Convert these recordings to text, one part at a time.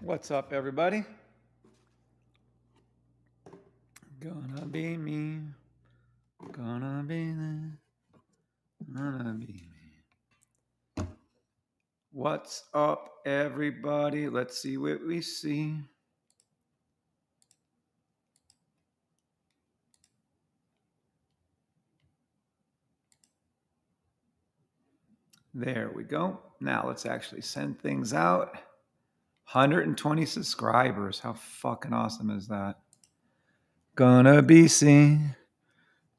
What's up, everybody? Gonna be me. Gonna be there. Gonna be me. What's up, everybody? Let's see what we see. There we go. Now let's actually send things out. 120 subscribers. How fucking awesome is that? Gonna be seen.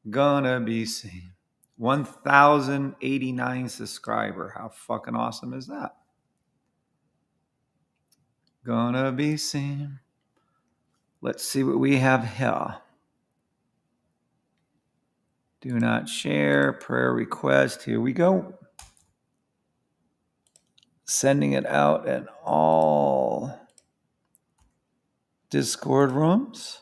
Gonna be seen. 1,089 subscriber. How fucking awesome is that? Gonna be seen. Let's see what we have here. Do not share. Prayer request. Here we go. Sending it out in all Discord rooms.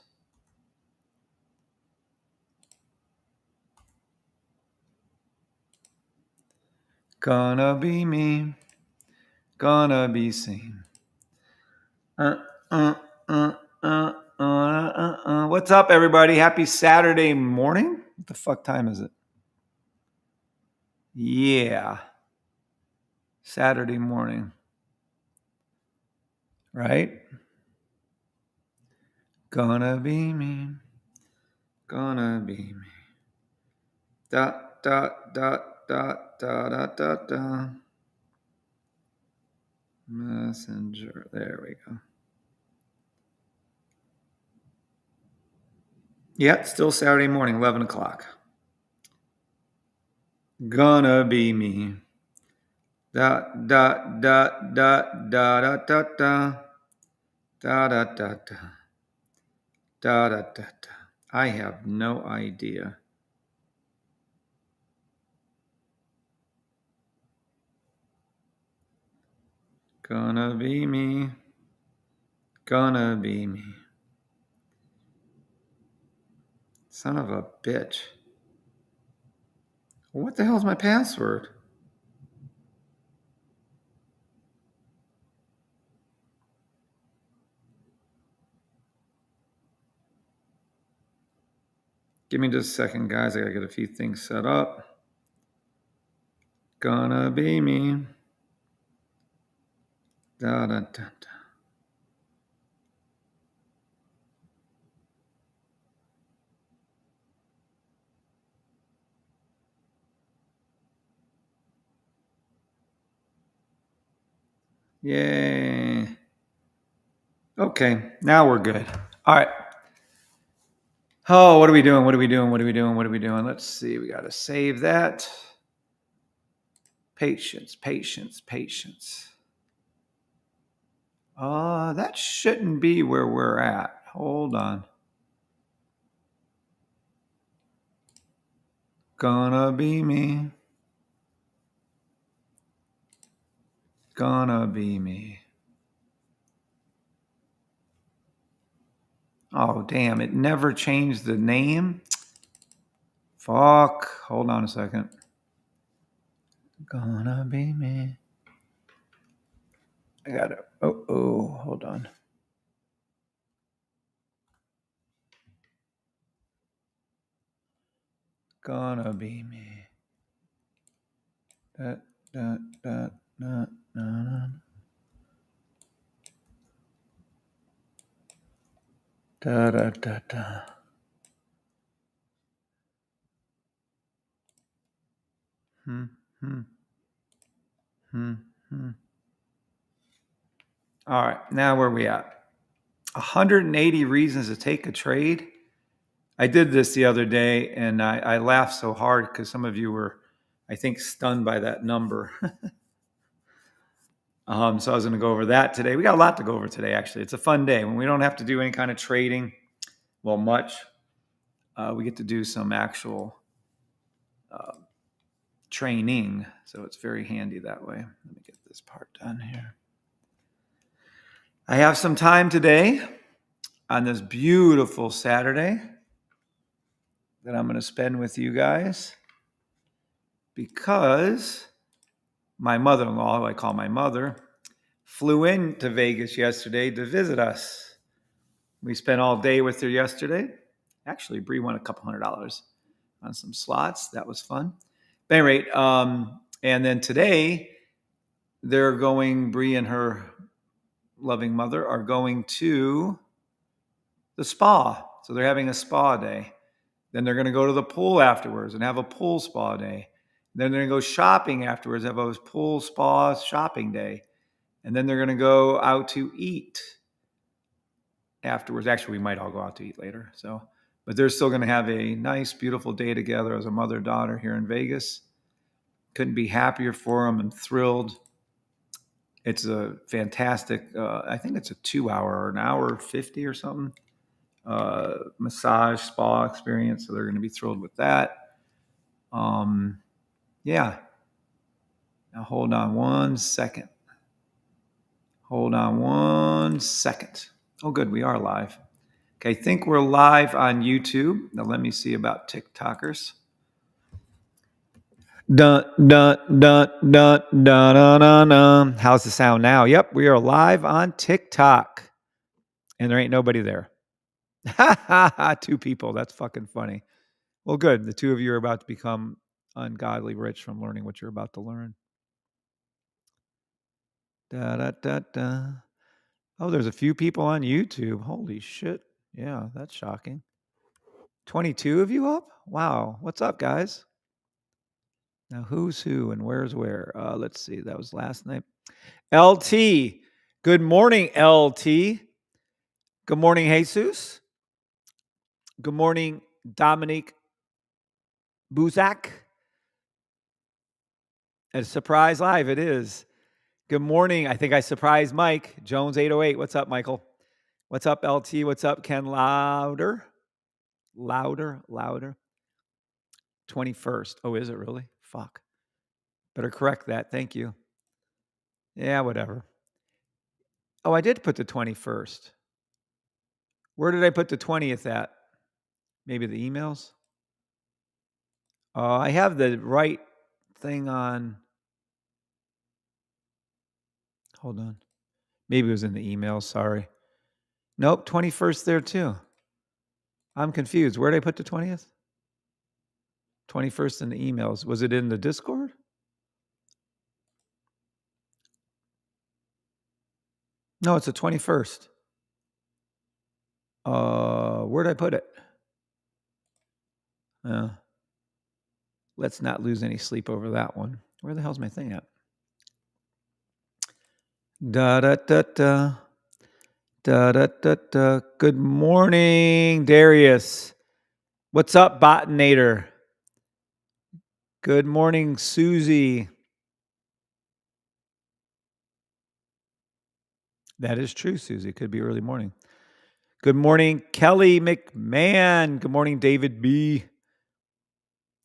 Gonna be me. Gonna be seen. What's up, everybody? Happy Saturday morning. What the fuck time is it? Yeah. Saturday morning. Right? Gonna be me. Gonna be me. Dot, dot, dot, dot, dot, dot, dot, dot. Messenger. There we go. Yeah, still Saturday morning, 11 o'clock. Gonna be me. Dot, dot, dot, dot, dot, dot, dot, dot. Da da da da. Da da da da. I have no idea. Gonna be me. Gonna be me. Son of a bitch. What the hell's my password? Give me just a second, guys. I gotta get a few things set up. Gonna be me. Da da da da. Yay. Okay, now we're good. All right. Oh, what are we doing? What are we doing? What are we doing? What are we doing? Let's see. We got to save that. Patience, patience, patience. That shouldn't be where we're at. Hold on. Gonna be me. Gonna be me. Oh, damn. It never changed the name. Fuck. Hold on a second. Gonna be me. I gotta. Oh, hold on. Gonna be me. Da, da, da, da, da, da, da, da, da. Hmm, hmm, hmm, hmm. All right, now where are we at? 180 reasons to take a trade. I did this the other day, and I laughed so hard because some of you were, I think, stunned by that number. So I was going to go over that today. We got a lot to go over today, actually. It's a fun day when we don't have to do any kind of trading, well, much. We get to do some actual training, so it's very handy that way. Let me get this part done here. I have some time today on this beautiful Saturday that I'm going to spend with you guys because my mother-in-law, who I call my mother, flew into Vegas yesterday to visit us. We spent all day with her yesterday. Actually, Bree won a couple $100 on some slots. That was fun. But at any rate, and then today they're going, Bree and her loving mother are going to the spa. So they're having a spa day. Then they're going to go to the pool afterwards and have a pool spa day. Then they're going to go shopping afterwards, have a pool spa shopping day. And then they're going to go out to eat afterwards. Actually, we might all go out to eat later. But they're still going to have a nice, beautiful day together as a mother-daughter here in Vegas. Couldn't be happier for them and thrilled. It's a fantastic, I think it's a 2 hour or an hour 50 or something, massage spa experience. So they're going to be thrilled with that. Yeah. Now hold on one second. Oh, good. We are live. Okay. I think we're live on YouTube. Now let me see about TikTokers. Dun, dun, dun, dun, dun, dun, dun, dun. How's the sound now? Yep. We are live on TikTok. And there ain't nobody there. 2 people. That's fucking funny. Well, good. The 2 of you are about to become ungodly rich from learning what you're about to learn. Da, da, da, da. Oh, there's a few people on YouTube. Holy shit. Yeah, that's shocking. 22 of you up? Wow. What's up, guys? Now, who's who and where's where? Let's see. That was last night. LT. Good morning, LT. Good morning, Jesus. Good morning, Dominique Buzak. A surprise live, it is. Good morning. I think I surprised Mike. Jones 808. What's up, Michael? What's up, LT? What's up, Ken Louder? Louder. 21st. Oh, is it really? Fuck. Better correct that. Thank you. Yeah, whatever. Oh, I did put the 21st. Where did I put the 20th at? Maybe the emails? I have the right thing on. Hold on. Maybe it was in the emails. Sorry. Nope, 21st there too. I'm confused. Where did I put the 20th? 21st in the emails. Was it in the Discord? No, it's the 21st. Where did I put it? Let's not lose any sleep over that one. Where the hell's my thing at? Da da da da. Da da da da. Good morning, Darius. What's up, Botinator? Good morning, Susie. That is true, Susie. It could be early morning. Good morning, Kelly McMahon. Good morning, David B.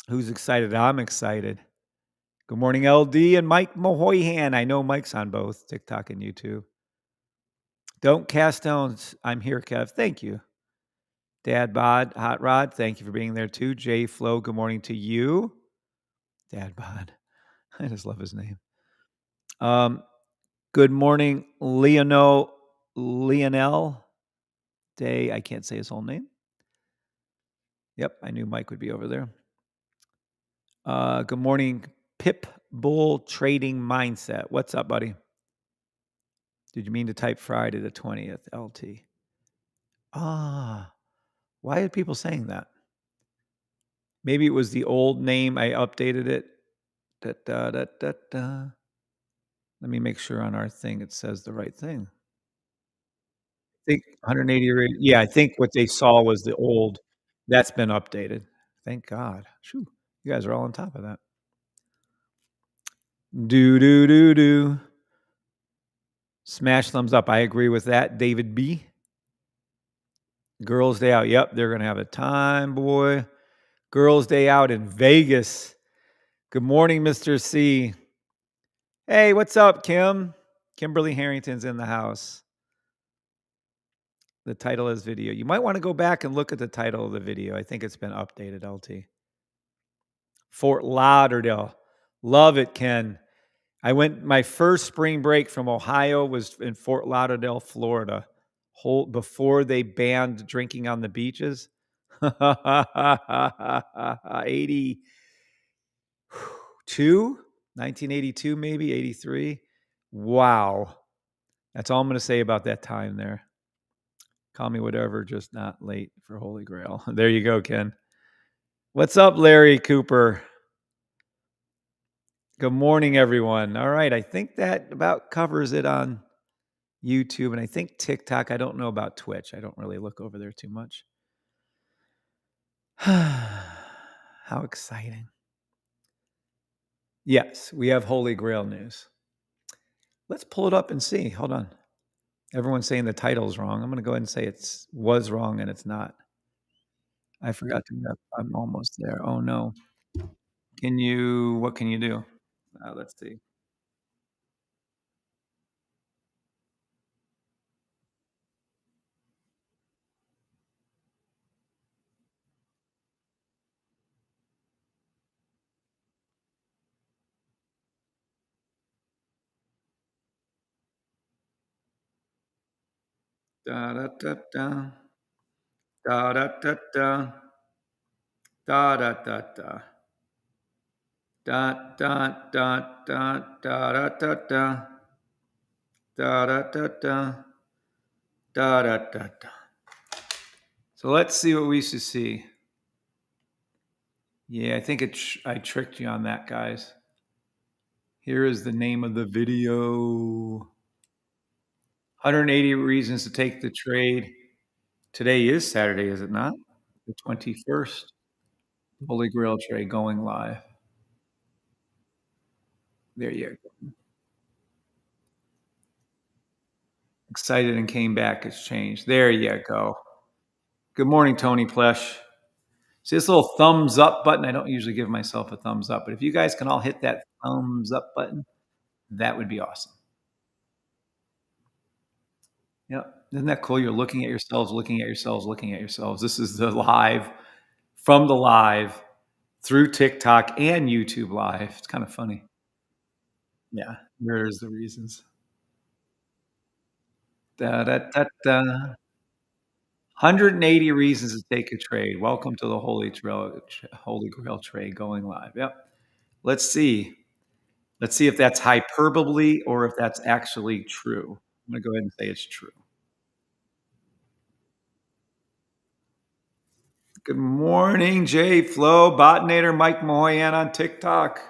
Who's excited? I'm excited. Good morning, LD and Mike Mahoyhan. I know Mike's on both TikTok and YouTube. Don't cast stones. I'm here, Kev. Thank you. Dad Bod, Hot Rod, thank you for being there too. Jay Flo, good morning to you. Dad Bod. I just love his name. Good morning, Lionel Day. I can't say his whole name. Yep, I knew Mike would be over there. Good morning, Pip Bull Trading Mindset. What's up, buddy? Did you mean to type Friday the 20th, LT? Why are people saying that? Maybe it was the old name. I updated it. Let me make sure on our thing it says the right thing. I think 180 rate. Yeah, I think what they saw was the old. That's been updated. Thank God. Shoo, you guys are all on top of that. Do. Smash thumbs up. I agree with that. David B. Girls' Day Out. Yep, they're going to have a time, boy. Girls' Day Out in Vegas. Good morning, Mr. C. Hey, what's up, Kim? Kimberly Harrington's in the house. The title is video. You might want to go back and look at the title of the video. I think it's been updated, LT. Fort Lauderdale. Love it, Ken. I went my first spring break from Ohio was in Fort Lauderdale, Florida, whole before they banned drinking on the beaches. 82, 1982, maybe 83. Wow. That's all I'm gonna say about that time there. Call me whatever, just not late for Holy Grail. There you go, Ken. What's up, Larry Cooper? Good morning, everyone. All right, I think that about covers it on YouTube, and I think TikTok. I don't know about Twitch. I don't really look over there too much. How exciting. Yes, we have Holy Grail news. Let's pull it up and see. Hold on. Everyone's saying the title's wrong. I'm going to go ahead and say it's was wrong and it's not. I forgot to. I'm almost there. Oh no. What can you do? Let's see. Da da da da. Da da da da. Da da da da. Da da da da da da da da. Da da da da. Da da da da. So let's see what we should see. Yeah, I think I tricked you on that, guys. Here is the name of the video. 180 reasons to take the trade. Today is Saturday, is it not? The 21st. Holy Grail trade going live. There you go. Excited and came back has changed. There you go. Good morning, Tony Plesh. See this little thumbs up button? I don't usually give myself a thumbs up, but if you guys can all hit that thumbs up button, that would be awesome. Yep. Isn't that cool? You're looking at yourselves, looking at yourselves, looking at yourselves. This is the live from the live through TikTok and YouTube live. It's kind of funny. Yeah. There's the reasons. Da, da, da, da. 180 reasons to take a trade. Welcome to the Holy Grail trade going live. Yep. Let's see. Let's see if that's hyperbole or if that's actually true. I'm going to go ahead and say it's true. Good morning, Jay Flo, Botnator, Mike Moyan on TikTok.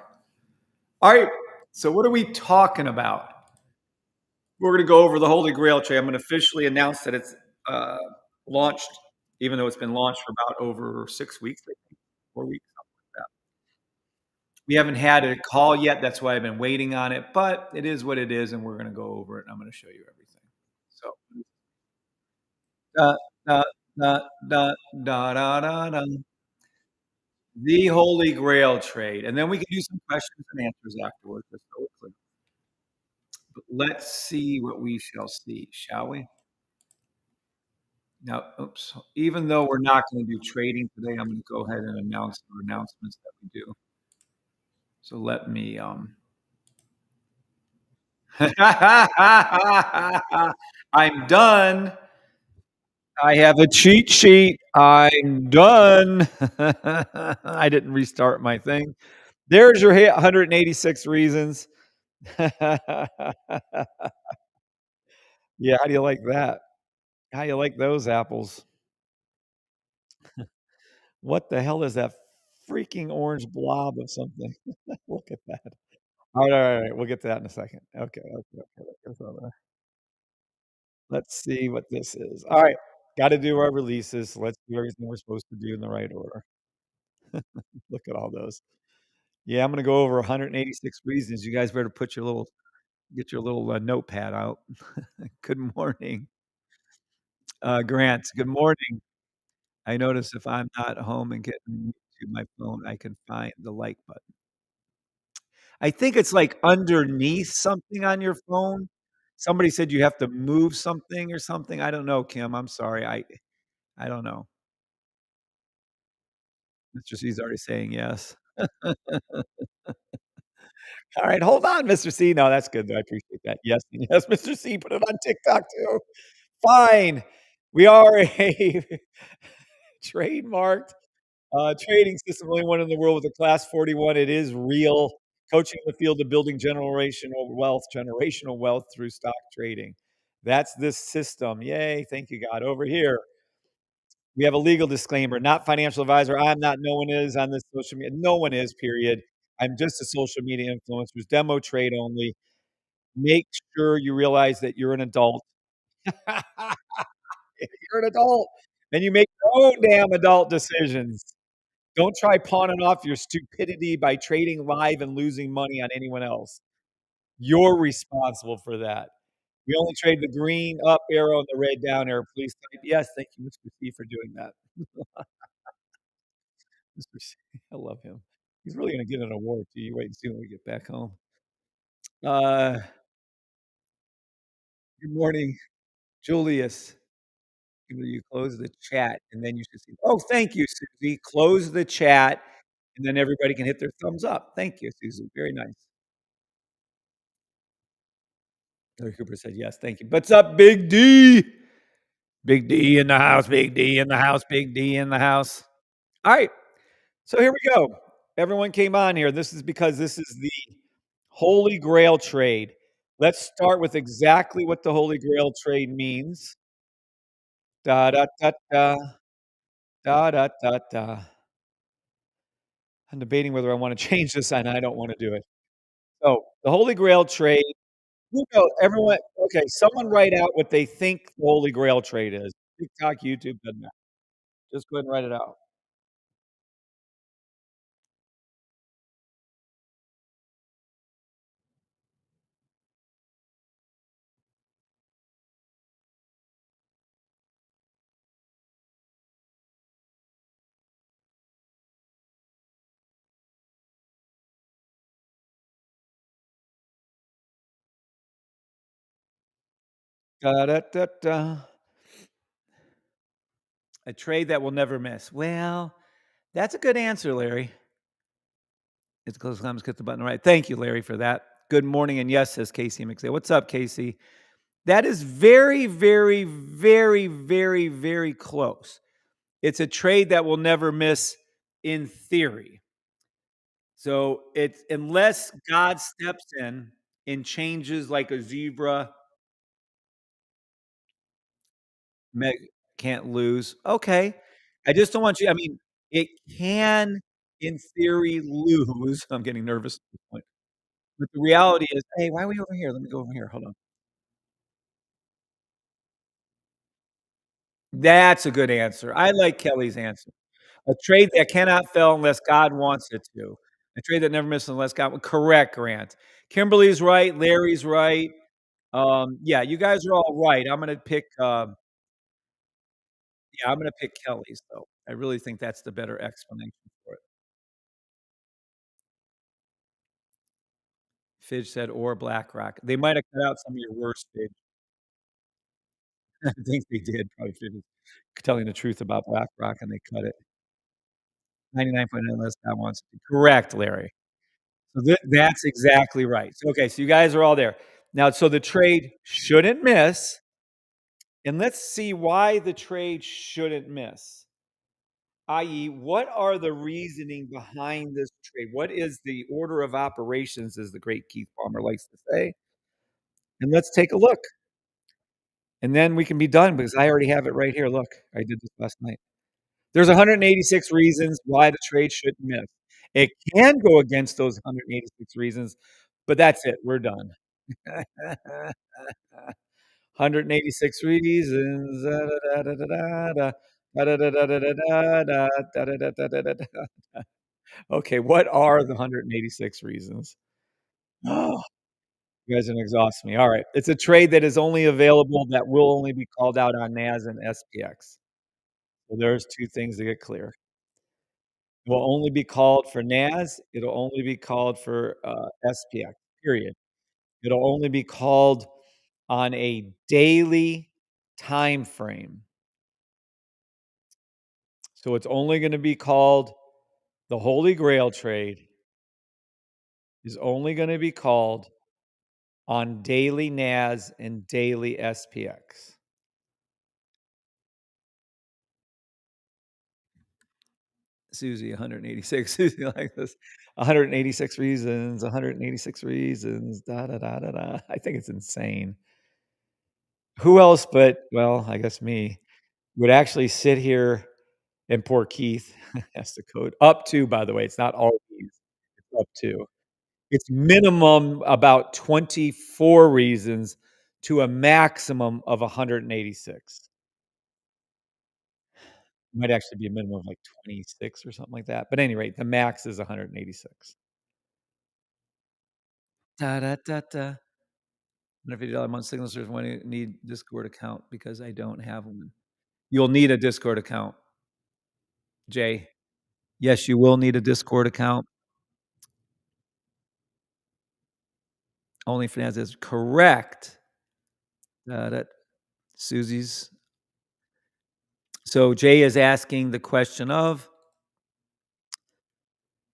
All right. So, what are we talking about? We're going to go over the Holy Grail trade. I'm going to officially announce that it's uh, launched, even though it's been launched for about over 6 weeks, I think, 4 weeks, something like that. We haven't had a call yet. That's why I've been waiting on it, but it is what it is, and we're going to go over it. And I'm going to show you everything. So, da, da, da, da, da, da, da, da. The Holy Grail trade, and then we can do some questions and answers afterwards. Just so it's clear. But let's see what we shall see, shall we? Now, oops. Even though we're not going to do trading today, I'm going to go ahead and announce the announcements that we do. So let me. I'm done. I have a cheat sheet. I'm done. I didn't restart my thing. There's your 186 reasons. Yeah, how do you like that? How you like those apples? What the hell is that freaking orange blob of something? Look at that. All right, we'll get to that in a second. Okay. Let's see what this is. All right, gotta do our releases. Let's do everything we're supposed to do in the right order. Look at all those. Yeah, I'm gonna go over 186 reasons. You guys better get your little, notepad out. Good morning, Grant. Good morning. I notice if I'm not home and getting to my phone, I can find the like button. I think it's, like, underneath something on your phone. Somebody said you have to move something or something. I don't know, Kim. I'm sorry. I don't know. Mr. C's already saying yes. All right, hold on, Mr. C. No, that's good, though, I appreciate that. Yes, yes, Mr. C, put it on TikTok too. Fine. We are a trademarked, trading system, only one in the world with a Class 41. It is real. Coaching in the field of building generational wealth through stock trading. That's this system. Yay, thank you, God. Over here, we have a legal disclaimer, not financial advisor. I'm not, no one is on this social media. No one is, period. I'm just a social media influencer, demo trade only. Make sure you realize that you're an adult. You're an adult, and you make your own damn adult decisions. Don't try pawning off your stupidity by trading live and losing money on anyone else. You're responsible for that. We only trade the green up arrow and the red down arrow. Please type yes. Thank you, Mr. C, for doing that. Mr. C, I love him. He's really gonna get an award too. You wait and see when we get back home. Uh, Good morning, Julius. You close the chat, and then you should see. Oh, thank you, Susie. Close the chat, and then everybody can hit their thumbs up. Thank you, Susie. Very nice. Larry Cooper said yes. Thank you. What's up, Big D? Big D in the house. Big D in the house. Big D in the house. All right. So here we go. Everyone came on here. This is because this is the Holy Grail trade. Let's start with exactly what the Holy Grail trade means. Da da da da da da da da. I'm debating whether I want to change this, and I don't want to do it. So the Holy Grail trade. Who knows? Everyone. Okay, someone write out what they think the Holy Grail trade is. TikTok, YouTube, doesn't matter. Just go ahead and write it out. Da da da da. A trade that will never miss. Well, that's a good answer, Larry. It's close times, hit the button right. Thank you, Larry, for that. Good morning, and yes, says Casey McSay. What's up, Casey? That is very, very, very, very, very close. It's a trade that will never miss in theory. So it's unless God steps in and changes like a zebra, Meg can't lose. Okay. I just don't want you. I mean, it can, in theory, lose. I'm getting nervous at this point. But the reality is, hey, why are we over here? Let me go over here. Hold on. That's a good answer. I like Kelly's answer. A trade that cannot fail unless God wants it to. A trade that never misses unless God. Correct, Grant. Kimberly's right. Larry's right. Yeah, you guys are all right. I'm gonna pick. Yeah, I'm gonna pick Kelly's though. I really think that's the better explanation for it. Fidge said, or BlackRock. They might have cut out some of your worst, Fidge. I think they did. Probably Fidge was telling the truth about BlackRock, and they cut it. 99.9 unless God wants it to. Correct, Larry. So that's exactly right. So, okay, so you guys are all there. Now, so the trade shouldn't miss, and let's see why the trade shouldn't miss. I.e., what are the reasoning behind this trade? What is the order of operations, as the great Keith Palmer likes to say? And let's take a look. And then we can be done because I already have it right here. Look, I did this last night. There's 186 reasons why the trade shouldn't miss. It can go against those 186 reasons, but that's it. We're done. 186 reasons. Okay, what are the 186 reasons? Oh, you guys are gonna exhaust me. All right. It's a trade that is only available that will only be called out on NAS and SPX. So there's 2 things to get clear. It will only be called for NAS, it'll only be called for, SPX, period. It'll only be called on a daily time frame. So it's only gonna be called the Holy Grail trade is only gonna be called on daily NAS and daily SPX. Susie, 186. Susie like this. 186 reasons, 186 reasons, da da da da da. I think it's insane. Who else but, well, I guess me, would actually sit here and poor Keith has the code. Up to, by the way, it's not always, it's up to. It's minimum about 24 reasons to a maximum of 186. Might actually be a minimum of, like, 26 or something like that, but at any rate, the max is 186. Da da da da. $150 a month signal service when you need Discord account because I don't have one. You'll need a Discord account, Jay. Yes, you will need a Discord account. OnlyFans is correct. That Susie's. So Jay is asking the question of,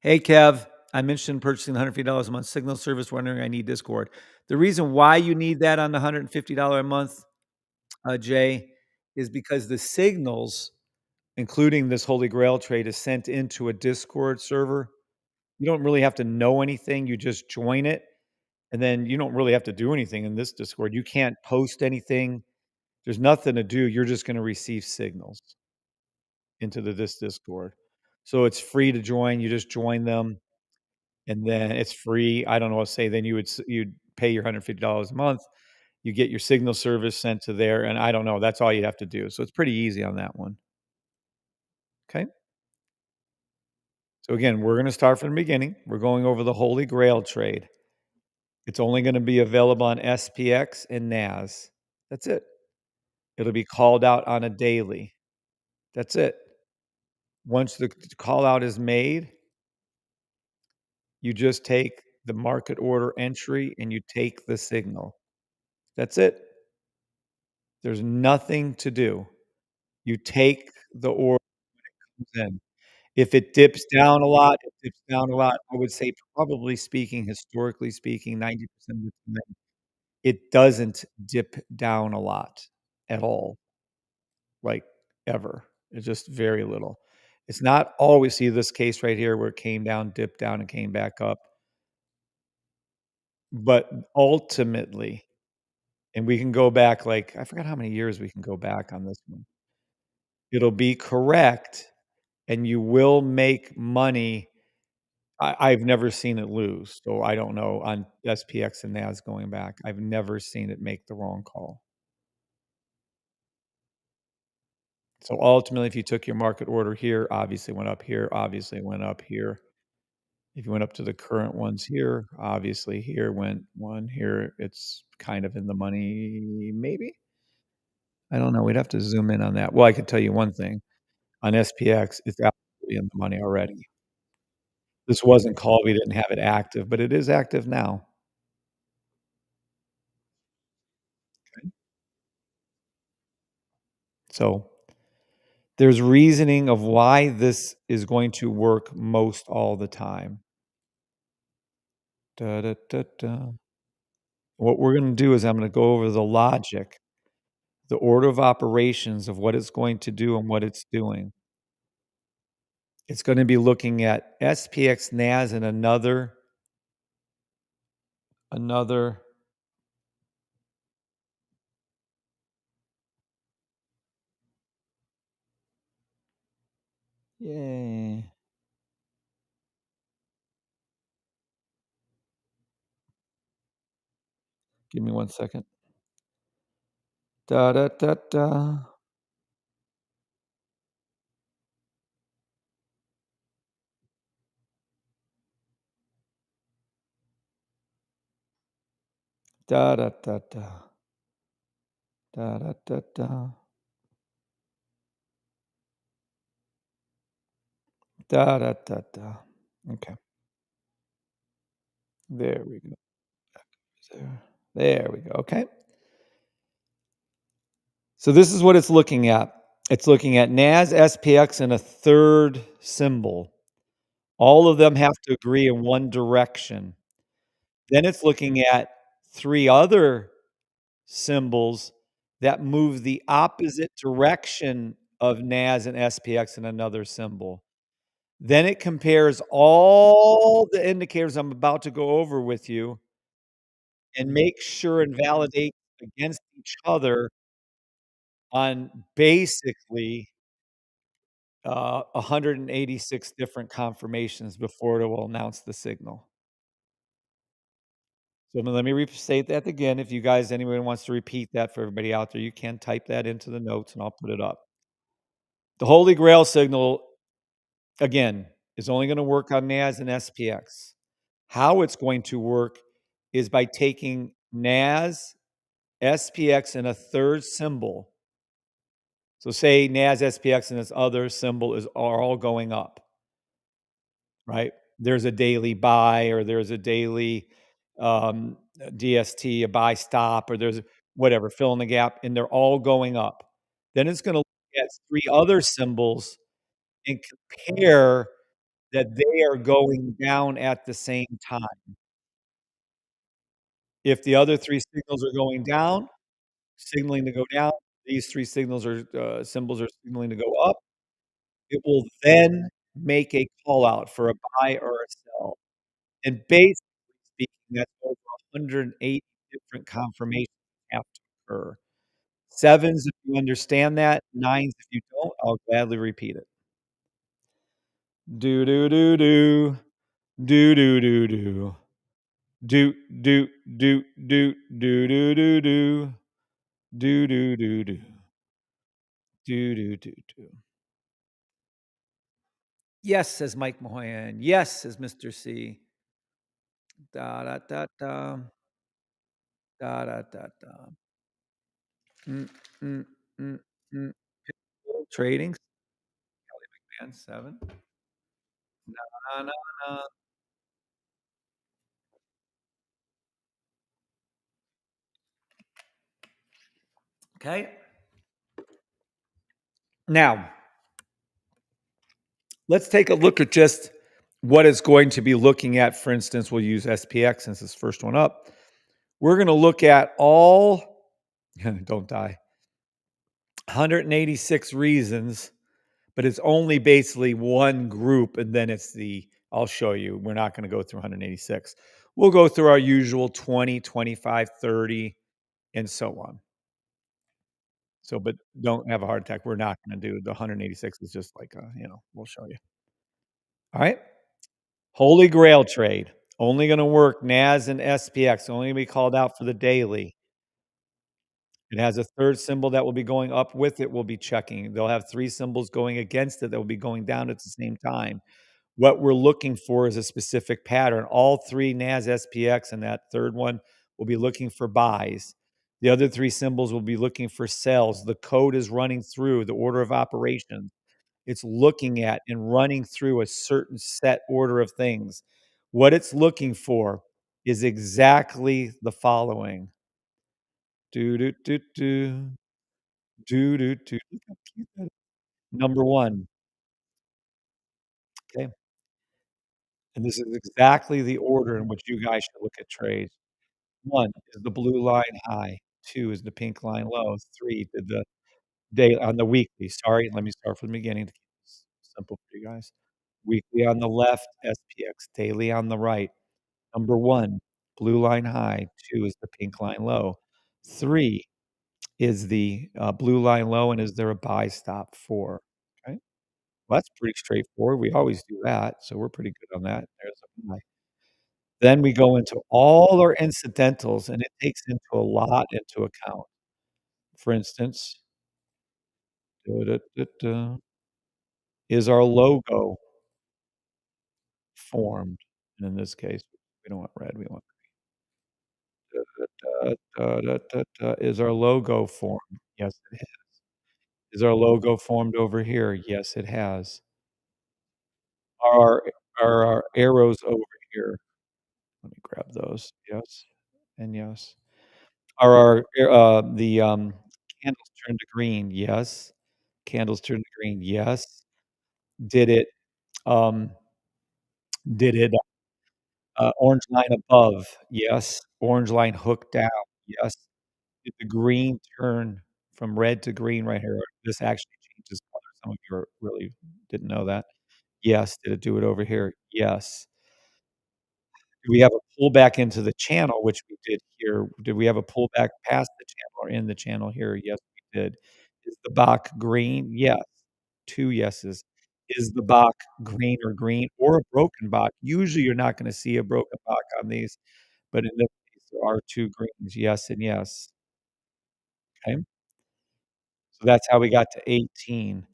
"Hey Kev, I mentioned purchasing $150 a month signal service, wondering I need Discord. The reason why you need that on the $150 a month, Jay, is because the signals, including this Holy Grail trade, is sent into a Discord server. You don't really have to know anything. You just join it, and then you don't really have to do anything in this Discord. You can't post anything. There's nothing to do. You're just going to receive signals into this Discord. So it's free to join. You just join them, and then it's free. I don't know what to say. Then you'd pay your $150 a month. You get your signal service sent to there, and I don't know. That's all you have to do. So it's pretty easy on that one. Okay. So again, we're going to start from the beginning. We're going over the Holy Grail trade. It's only going to be available on SPX and NAS. That's it. It'll be called out on a daily. That's it. Once the call out is made, you just take the market order entry and you take the signal. That's it. There's nothing to do. You take the order in. If it dips down a lot, it dips down a lot. I would say probably speaking, historically speaking, 90% of the time, it doesn't dip down a lot at all, like, ever. It's just very little. It's not always see this case right here where it came down, dipped down, and came back up, but ultimately and we can go back, like, I forgot how many years we can go back on this one. It'll be correct, and you will make money. I've never seen it lose, so I don't know on SPX and NAS going back. I've never seen it make the wrong call. So ultimately, if you took your market order here, obviously went up here, obviously went up here. If you went up to the current ones here, obviously here went 1, here it's kind of in the money, maybe? I don't know, we'd have to zoom in on that. Well, I could tell you one thing, on SPX, it's absolutely in the money already. This wasn't called, we didn't have it active, but it is active now. So, there's reasoning of why this is going to work most all the time. Da, da, da, da. What we're gonna do is I'm gonna go over the logic, the order of operations of what it's going to do and what it's doing. It's gonna be looking at SPX NAS and another yay. Give me 1 second. Da, da, da, da. Da, da, da, da. Da, da, da, da. Da, da, da, da. Okay. There we go. There. There we go, okay. So this is what it's looking at. It's looking at NAS, SPX, and a third symbol. All of them have to agree in one direction. Then it's looking at 3 other symbols that move the opposite direction of NAS and SPX in another symbol. Then it compares all the indicators I'm about to go over with you and make sure and validate against each other on basically, 186 different confirmations before it will announce the signal. So let me restate that again. If you guys anyone wants to repeat that for everybody out there, you can type that into the notes and I'll put it up. The Holy Grail signal, again, is only gonna work on NAS and SPX. How it's going to work is by taking NAS, SPX, and a third symbol. So say NAS, SPX, and this other symbol are all going up, right? There's a daily buy or there's a daily DST, a buy stop, or there's whatever, fill in the gap, and they're all going up. Then it's gonna look at 3 other symbols and compare that they are going down at the same time. If the other 3 signals are going down, signaling to go down, these 3 signals are symbols are signaling to go up, it will then make a call out for a buy or a sell. And basically speaking, that's over 180 different confirmations have to occur. 7s, if you understand that, 9s, if you don't, I'll gladly repeat it. Do, do, do, do. Do, do, do, do. Do, do, do, do, do, do, do, do. Do, do, do, do. Do, do, do, do. Yes, says Mike Mahoyan. Yes, says Mr. C. Da, da, da, da. Da, da, da, da. Mm, mm, mm, mm. Trading, man, 7. Na, na, na. Okay. Now, let's take a look at just what it's going to be looking at. For instance, we'll use SPX since it's first one up. We're going to look at all, don't die, 186 reasons, but it's only basically one group. And then I'll show you, we're not going to go through 186. We'll go through our usual 20, 25, 30, and so on. So, but don't have a heart attack. We're not going to do the 186 is just like, we'll show you. All right. Holy Grail trade. Only going to work NAS and SPX. Only going to be called out for the daily. It has a third symbol that will be going up with it. We'll be checking. They'll have 3 symbols going against it that will be going down at the same time. What we're looking for is a specific pattern. All 3 NAS, SPX, and that third one will be looking for buys. The other 3 symbols will be looking for sells. The code is running through the order of operations. It's looking at and running through a certain set order of things. What it's looking for is exactly the following. Do, do, do, do. Do, do, do. Look how cute that is. Number 1, okay? And this is exactly the order in which you guys should look at trades. 1 is the blue line high, 2 is the pink line low, 3 did the day on the weekly. Sorry, let me start from the beginning to keep this simple for you guys. Weekly on the left, SPX, daily on the right. Number 1, blue line high, 2 is the pink line low, 3 is the, blue line low, and is there a buy stop? 4, okay? Well, that's pretty straightforward. We always do that, so we're pretty good on that. There's a buy. Then we go into all our incidentals, and it takes into a lot into account. For instance, da, da, da, is our logo formed? And in this case, we don't want red, we want is our logo formed? Yes, it is. Is our logo formed over here? Yes, it has. Are our arrows over here? Let me grab those. Yes, and yes. Are candles turned to green? Yes. Candles turned to green? Yes. Did it, um, did it, Orange line above, yes. Orange line hooked down, yes. Did the green turn from red to green right here? This actually changes color. Some of you really didn't know that. Yes. Did it do it over here? Yes. Do we have a pullback into the channel, which we did here? Did we have a pullback past the channel or in the channel here? Yes, we did. Is the Bach green? Yes. 2 yeses. Is the Bach green or a broken Bach? Usually, you're not gonna see a broken Bach on these, but in this case, there are 2 greens, yes and yes. Okay? So that's how we got to 18.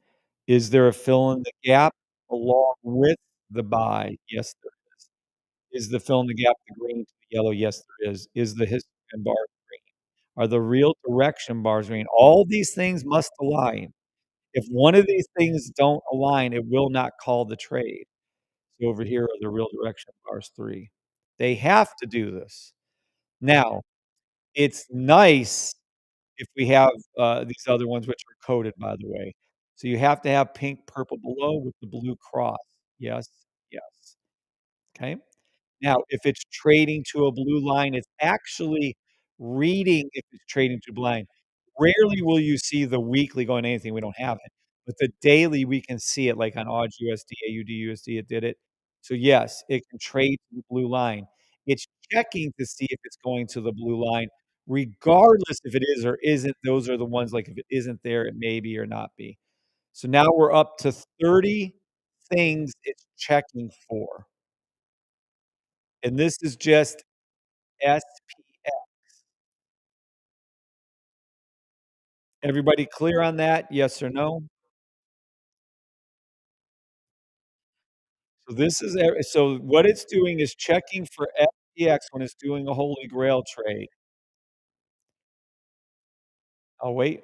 Is there a fill in the gap along with the buy? Yes, there is. Is the fill in the gap the green to the yellow? Yes, there is. Is the histogram bar green? Are the real direction bars green? All these things must align. If one of these things don't align, it will not call the trade. So over here are the real direction bars 3. They have to do this. Now, it's nice if we have, these other ones, which are coded, by the way. So you have to have pink, purple below with the blue cross. Yes, yes. Okay? Now, if it's trading to a blue line, it's actually reading if it's trading to blind. Rarely will you see the weekly going anything, we don't have it. But the daily, we can see it, like on Odds USD, AUD USD, it did it. So, yes, it can trade to the blue line. It's checking to see if it's going to the blue line, regardless if it is or isn't. Those are the ones, like, if it isn't there, it may be or not be. So now we're up to 30 things it's checking for. And this is just SPX. Everybody clear on that? Yes or no? So this is so what it's doing is checking for SPX when it's doing a Holy Grail trade. Oh, wait.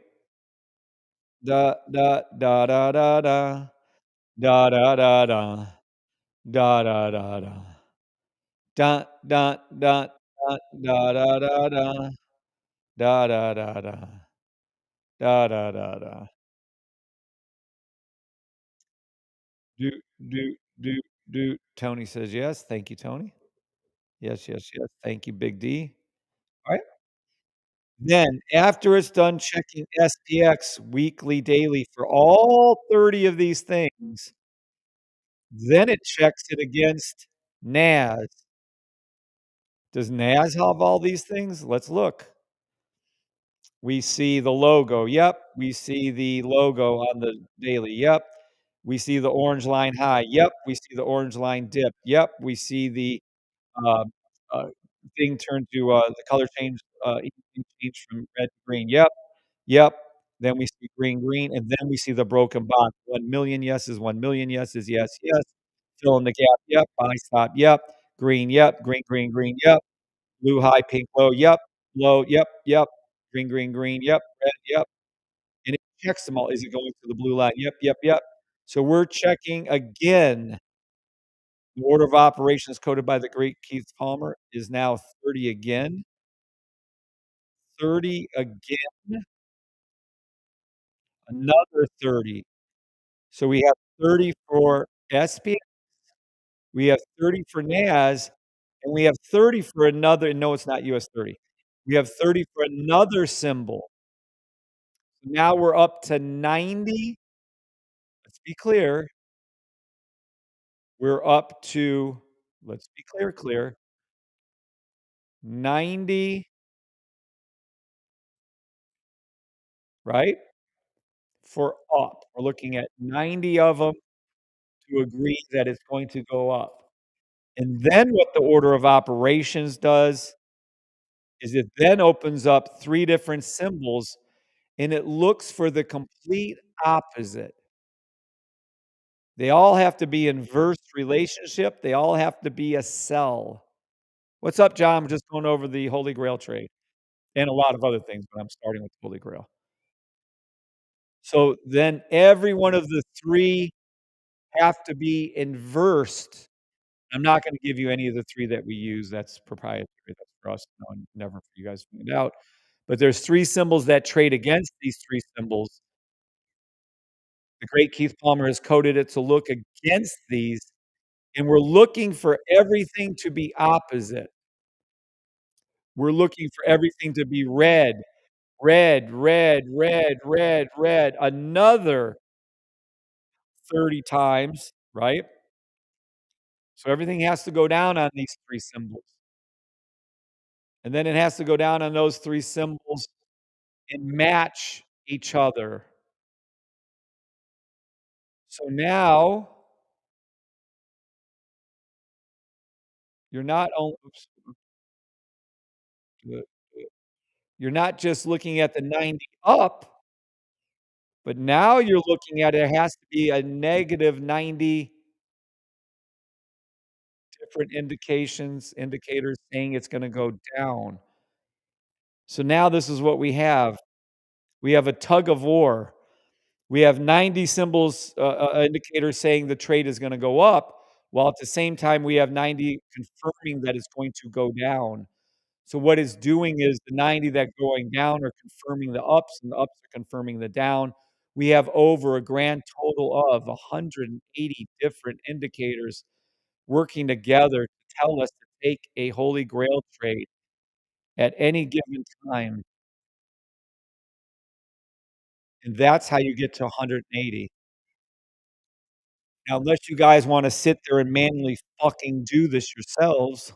Da da da da da da. Da da da da. Da da da da. Da da da da da da da da. Da da da da. Da da da da. Do do do do. Tony says yes. Thank you, Tony. Yes, yes, yes. Thank you, Big D. Alright. Then after it's done checking SPX weekly, daily for all 30 of these things, then it checks it against NAS. Does NAS have all these things? Let's look. We see the logo. Yep. We see the logo on the daily. Yep. We see the orange line high. Yep. We see the orange line dip. Yep. We see the uh, uh, thing turn to the color change, change from red to green. Yep. Yep. Then we see green, green, and then we see the broken box. 1,000,000 yeses, 1,000,000 yeses, yes, yes. Fill in the gap, yep. Buy stop, yep. Green, yep. Green, green, green, yep. Blue high, pink low, yep. Low, yep, yep. Green, green, green, yep. Red, yep. And it checks them all. Is it going to the blue line? Yep, yep, yep. So we're checking again. The order of operations coded by the great Keith Palmer is now 30 again. 30 again. Another 30. So we have 30 for SPX, we have 30 for NAS, and we have 30 for another no, it's not US 30. We have 30 for another symbol. So now we're up to 90. Let's be clear. We're up to, let's be clear, 90, right? For up. We're looking at 90 of them to agree that it's going to go up. And then what the order of operations does is it then opens up 3 different symbols, and it looks for the complete opposite. They all have to be inverse relationship, they all have to be a sell. What's up, John? I'm just going over the Holy Grail trade and a lot of other things, but I'm starting with Holy Grail. So then every one of the 3 have to be inversed. I'm not gonna give you any of the 3 that we use, that's proprietary, that's for us, no, never for you guys to find out. But there's 3 symbols that trade against these 3 symbols. The great Keith Palmer has coded it to look against these, and we're looking for everything to be opposite. We're looking for everything to be red, red, red, red, red, red, another 30 times, right? So everything has to go down on these 3 symbols, and then it has to go down on those 3 symbols and match each other. So now you're not only oops, good, good. You're not just looking at the 90 up, but now you're looking at it has to be a negative 90 different indicators saying it's gonna go down. So now this is what we have. We have a tug of war. We have 90 symbols, indicators saying the trade is gonna go up, while at the same time, we have 90 confirming that it's going to go down. So what it's doing is the 90 that going down are confirming the ups, and the ups are confirming the down. We have over a grand total of 180 different indicators working together to tell us to take a holy grail trade at any given time, and that's how you get to 180. Now, unless you guys wanna sit there and manually fucking do this yourselves,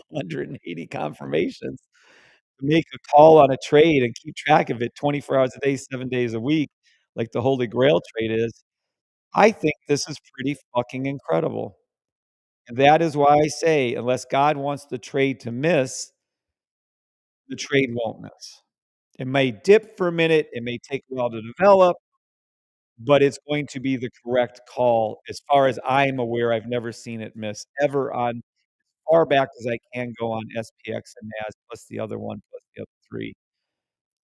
180 confirmations to make a call on a trade and keep track of it 24 hours a day, 7 days a week, like the Holy Grail trade is, I think this is pretty fucking incredible. And that is why I say, unless God wants the trade to miss, the trade won't miss. It may dip for a minute, it may take a while to develop, but it's going to be the correct call. As far as I'm aware, I've never seen it miss ever on far back as I can go on SPX and NAS, plus the other one, plus the other 3.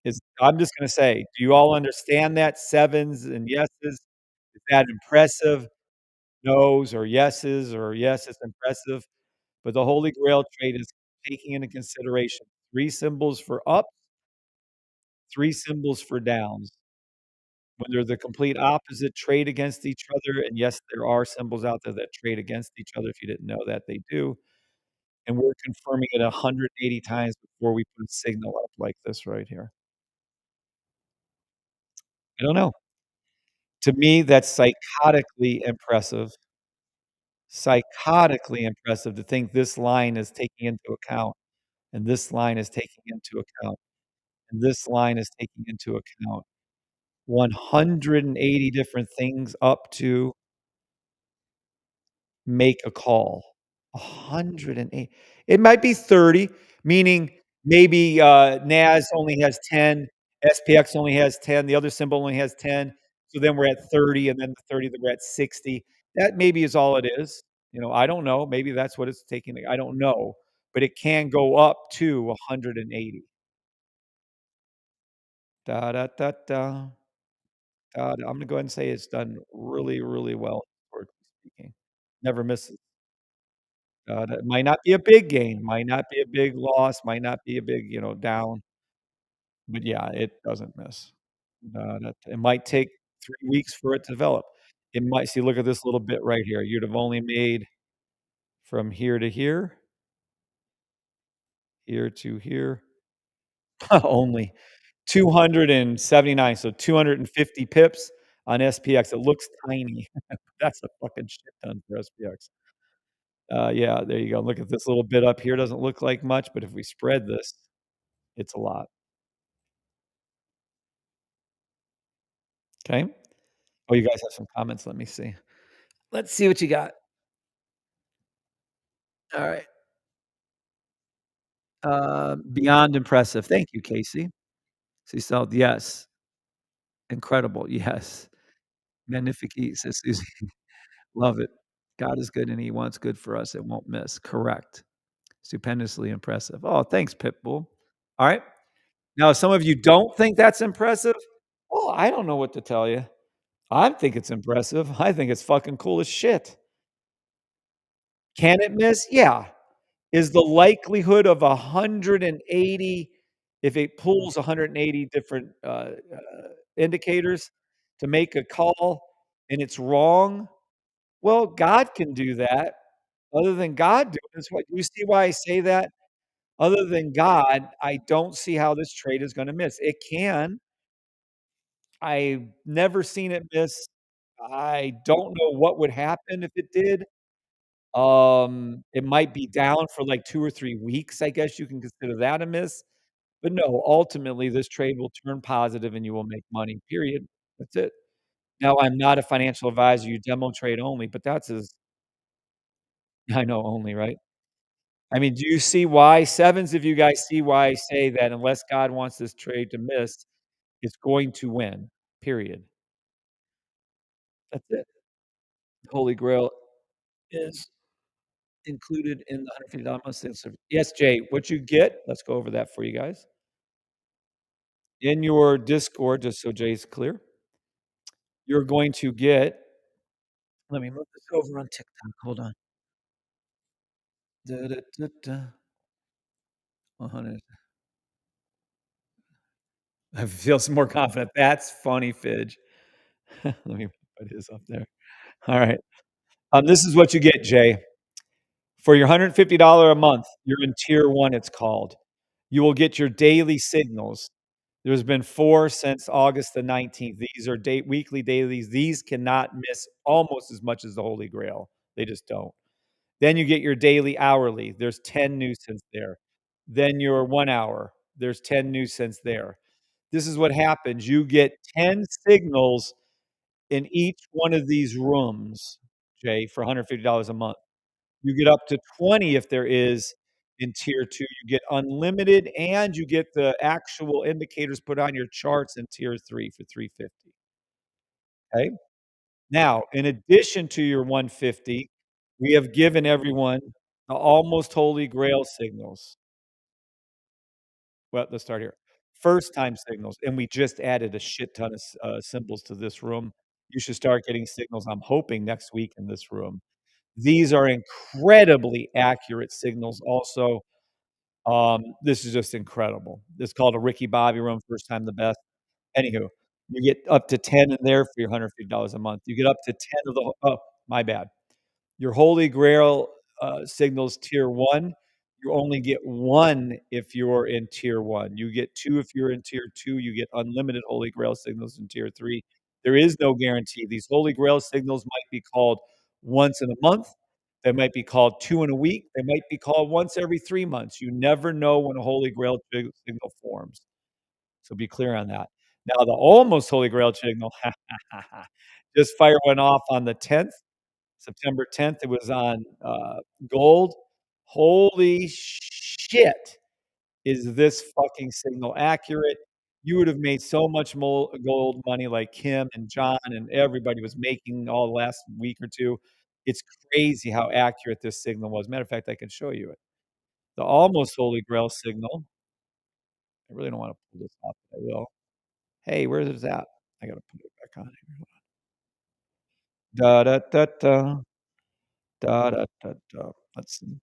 Is I'm just gonna say, do you all understand that? Sevens and yeses? Is that impressive? Nos or yeses or, "Yes, it's impressive." But the Holy Grail trade is taking into consideration 3 symbols for up, 3 symbols for downs. When they're the complete opposite, trade against each other, and yes, there are symbols out there that trade against each other. If you didn't know that, they do, and we're confirming it 180 times before we put a signal up like this right here. I don't know. To me, that's psychotically impressive. Psychotically impressive to think this line is taking into account, and this line is taking into account, and this line is taking into account 180 different things up to make a call. 108. It might be 30, meaning maybe, NAS only has 10, SPX only has 10, the other symbol only has 10, so then we're at 30, and then the 30, then we're at 60. That maybe is all it is. You know, I don't know. Maybe that's what it's taking. I don't know, but it can go up to 180. Da da da da. Da, da. I'm gonna go ahead and say it's done really, really well, historically speaking. Never misses. It might not be a big gain, might not be a big loss, might not be a big, down, but yeah, it doesn't miss. That it might take 3 weeks for it to develop. It might see, look at this little bit right here. You'd have only made from here to here, here to here, only 279, so 250 pips on SPX. It looks tiny. That's a fucking shit ton for SPX. Yeah, there you go. Look at this little bit up here, doesn't look like much, but if we spread this, it's a lot. Okay. Oh, you guys have some comments. Let me see. Let's see what you got. All right. Beyond impressive. Thank you, Casey. So yes, incredible. Yes. Magnifique, says Susie. Love it. God is good and he wants good for us. It won't miss. Correct. Stupendously impressive. Oh, thanks, Pitbull. All right. Now, if some of you don't think that's impressive, well, I don't know what to tell you. I think it's impressive. I think it's fucking cool as shit. Can it miss? Yeah. Is the likelihood of 180 if it pulls 180 different, indicators to make a call and it's wrong? Well, God can do that. Other tthan God doing this, what you see why I say that? Other than God, I don't see how this trade is gonna miss. It can. I've never seen it miss. I don't know what would happen if it did. It might be down for, like, 2 or 3 weeks, I guess you can consider that a miss, but no, ultimately, this trade will turn positive and you will make money, period. That's it. Now, I'm not a financial advisor, you demo trade only, but that's as I know only, right? I mean, do you see why sevens of you guys see why I say that unless God wants this trade to miss, it's going to win, period. That's it. Holy Grail is included in the $150 month sales service. Yes, Jay, what you get let's go over that for you guys. In your Discord, just so Jay's clear, you're going to get let me move this over on TikTok, hold on. Da, da, da, da. 100 I feel some more confident. That's funny, Fidge. Let me put his up there. Alright. This is what you get, Jay. For your $150 a month, you're in tier 1, it's called. You will get your daily signals. There's been 4 since August the 19th. These are weekly dailies. These cannot miss almost as much as the Holy Grail. They just don't. Then you get your daily hourly. There's 10 new cents there. Then your 1 hour. There's 10 new cents there. This is what happens. You get 10 signals in each one of these rooms, Jay, for $150 a month. You get up to 20 if there is in tier 2. You get unlimited, and you get the actual indicators put on your charts in tier 3 for 350. Okay? Now, in addition to your 150, we have given everyone the almost holy grail signals. Well, let's start here. First time signals, and we just added a shit ton of symbols to this room. You should start getting signals, I'm hoping, next week in this room. These are incredibly accurate signals also. This is just incredible. It's called a Ricky Bobby room, first time the best. Anywho, you get up to 10 in there for your $150 a month. You get up to 10 of the oh, my bad. Your Holy Grail, signals tier 1, you only get 1 if you're in tier 1. You get 2 if you're in tier 2, you get unlimited Holy Grail signals in tier 3. There is no guarantee. These Holy Grail signals might be called once in a month, they might be called 2 in a week, they might be called once every 3 months. You never know when a Holy Grail signal forms, so be clear on that. Now the almost Holy Grail signal just fire went off on the 10th. September 10th, it was on, gold. Holy shit, is this fucking signal accurate? You would have made so much more gold money like Kim and John and everybody was making all last week or 2. It's crazy how accurate this signal was. Matter of fact, I can show you it. The almost Holy Grail signal I really don't wanna pull this off, but I will. Hey, where is it at? I gotta put it back on here. Da da da da. Da da da da. Let's see.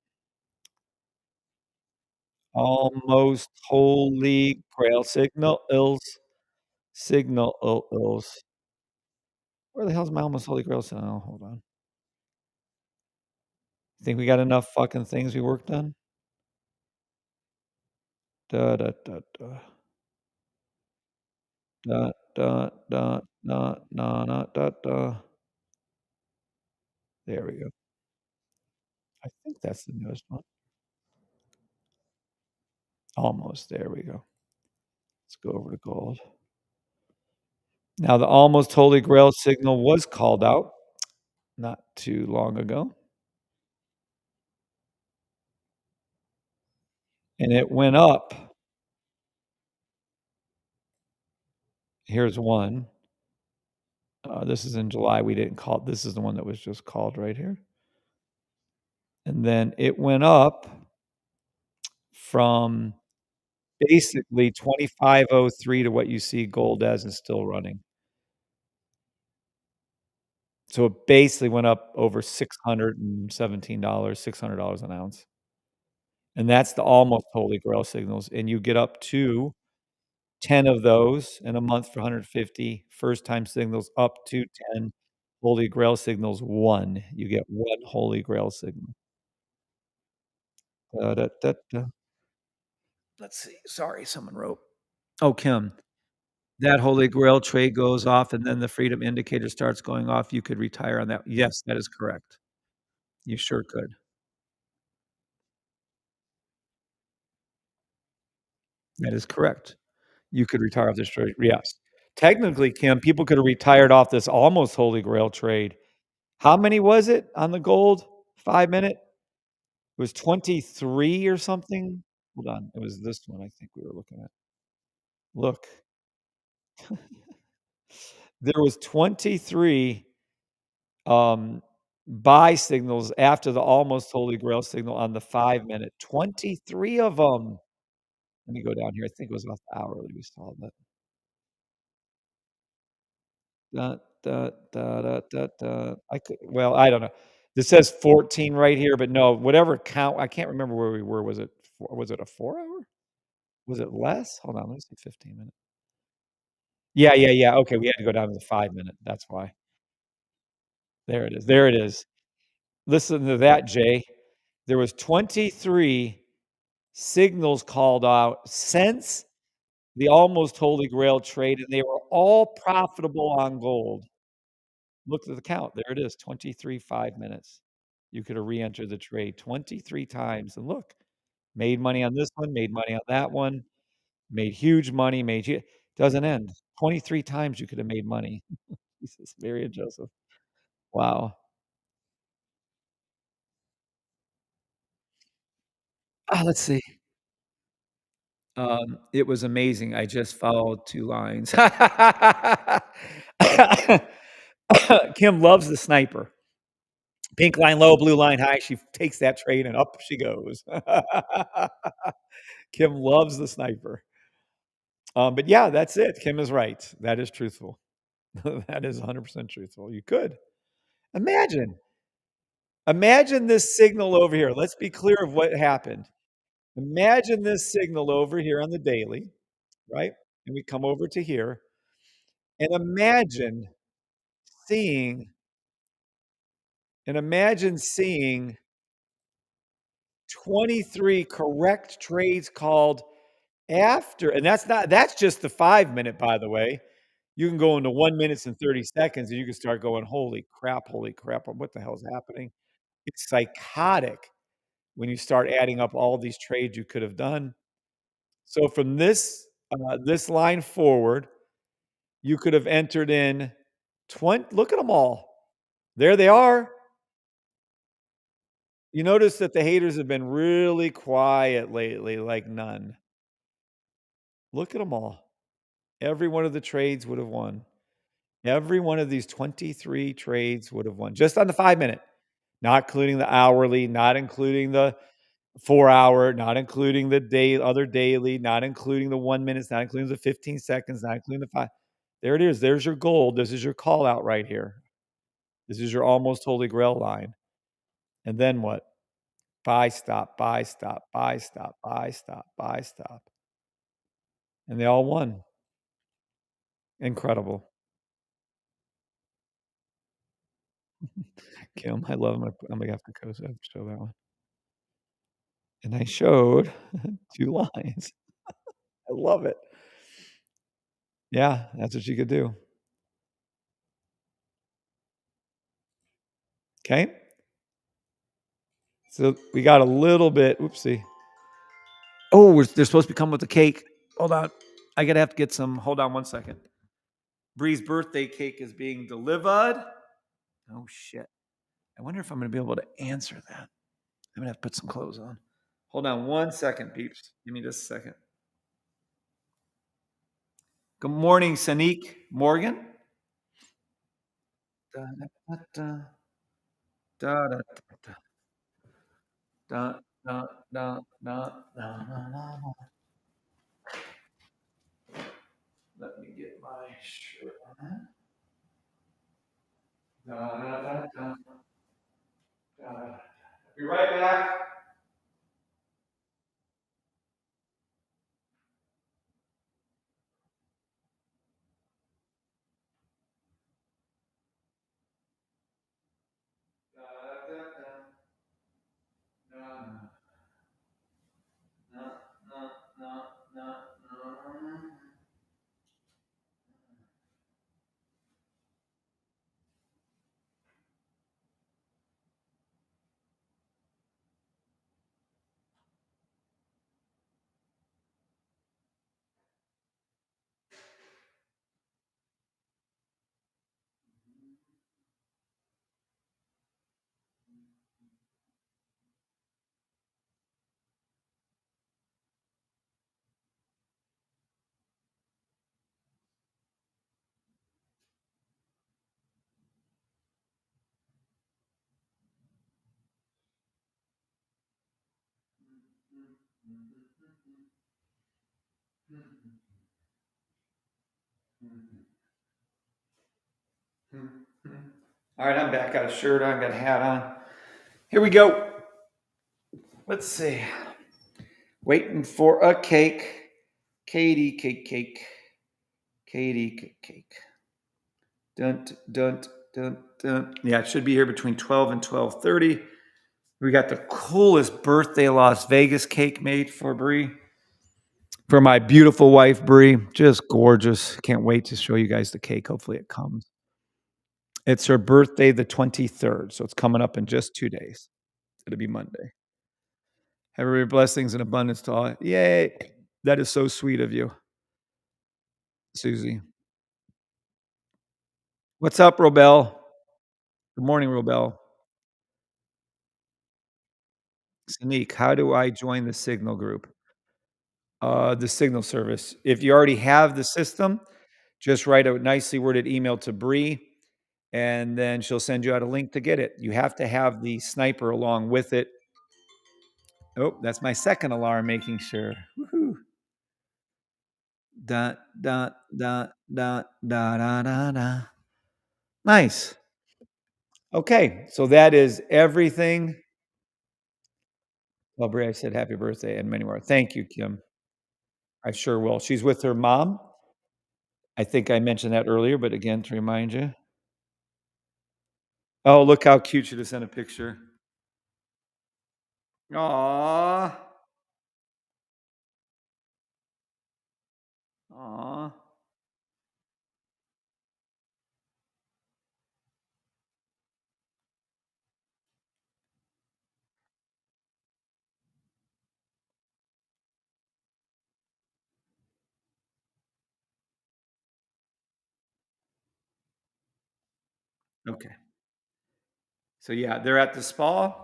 Almost holy grail signal ills. Where the hell's my almost holy grail signal? Hold on. Think we got enough fucking things we worked on? Da da da da. Da da da da da da da da. There we go. I think that's the newest one. Almost, there we go. Let's go over to gold. Now the almost holy grail signal was called out not too long ago, and it went up. Here's one. This is in July. We didn't call it. This is the one that was just called right here. And then it went up from basically 2503 to what you see gold as is still running. So it basically went up over $617, $600 an ounce. And that's the almost holy grail signals. And you get up to 10 of those in a month for 150. First time signals up to 10. Holy grail signals 1. You get 1 holy grail signal. Da, da, da, da. Let's see. Sorry, someone wrote. Oh, Kim, that Holy Grail trade goes off and then the freedom indicator starts going off. You could retire on that. Yes, that is correct. You sure could. That is correct. You could retire off this trade. Yes. Technically, Kim, people could have retired off this almost Holy Grail trade. How many was it on the gold? 5 minute? It was 23 or something? Hold on. It was this one I think we were looking at. Look, there was 23 buy signals after the almost Holy Grail signal on the 5 minute. 23 of them. Let me go down here. I think it was off the hourly we saw that. Da, da, da, da, da, da. I could well, I don't know. This says 14 right here, but no, whatever count I can't remember where we were. Was it a 4 hour? Was it less? Hold on, let me see 15 minutes. Yeah, yeah, yeah. Okay, we had to go down to the 5 minute. That's why. There it is. There it is. Listen to that, Jay. There was 23 signals called out since the almost Holy Grail trade, and they were all profitable on gold. Look at the count. There it is, 23 5 minutes. You could have re-entered the trade 23 times, and look, made money on this one, made money on that one, made huge money, made hu doesn't end. 23 times you could have made money. Jesus, Mary and Joseph. Wow. Let's see. It was amazing. I just followed 2 lines. Kim loves the sniper. Pink line low, blue line high. She takes that trade and up she goes. Kim loves the sniper. But yeah, that's it. Kim is right. That is truthful. That is 100% truthful. You could. Imagine. Imagine this signal over here. Let's be clear of what happened. Imagine this signal over here on the daily, right? And we come over to here and seeing imagine seeing 23 correct trades called after, and that's just the 5 minute, by the way. You can go into 1 minute and 30 seconds and you can start going, holy crap, what the hell's happening? It's psychotic when you start adding up all these trades you could have done. So from this line forward, you could have entered in 20. Look at them all. There they are. You notice that the haters have been really quiet lately, like none. Look at them all. Every one of the trades would have won. Every one of these 23 trades would have won just on the 5 minute, not including the hourly, not including the 4 hour, not including the other daily, not including the 1 minute, not including the 15 seconds, not including the five. There it is. There's your gold. This is your call out right here. This is your almost Holy Grail line. And then what? Buy stop, buy stop, buy stop, buy stop, buy stop. And they all won. Incredible. Kim, I love him. I'm gonna have to show that one. And I showed 2 lines. I love it. Yeah, that's what you could do. Okay? So we got a little bit oopsie. Oh, they're supposed to come with a cake. Hold on. I gotta have to get some. Hold on one second. Bree's birthday cake is being delivered. Oh shit. I wonder if I'm gonna be able to answer that. I'm gonna have to put some clothes on. Hold on one second, peeps. Give me just a second. Good morning, Sanique Morgan. Da, da, da, da, da, da, da, da, da, da, da, da. Let me get my shirt on. Da, da, da, da, da. Be right back. Da, da, da, da, da. All right, I'm back. Got a shirt on, got a hat on. Here we go. Let's see. Waiting for a cake. Katie, cake, cake. Katie, cake, cake. Dun, dun, dun, dun. Yeah, it should be here between 12 and 12:30. We got the coolest birthday Las Vegas cake made for Bree. For my beautiful wife, Bree. Just gorgeous. Can't wait to show you guys the cake. Hopefully it comes. It's her birthday, the 23rd. So it's coming up in just 2 days. It'll be Monday. Have every blessings and abundance to all. Yay. That is so sweet of you, Susie. What's up, Robel? Good morning, Robel. Sneak, how do I join the Signal group? The Signal service. If you already have the system, just write a nicely worded email to Bree, and then she'll send you out a link to get it. You have to have the sniper along with it. Oh, that's my second alarm, making sure. Woohoo. Da, da, da, da, da, da, da, da. Nice. Okay, so that is everything. Well, Brie, I said happy birthday and many more. Thank you, Kim. I sure will. She's with her mom. I think I mentioned that earlier, but again, to remind you. Oh, look how cute she just sent a picture. Aw. Aw. Okay. So yeah, they're at the spa.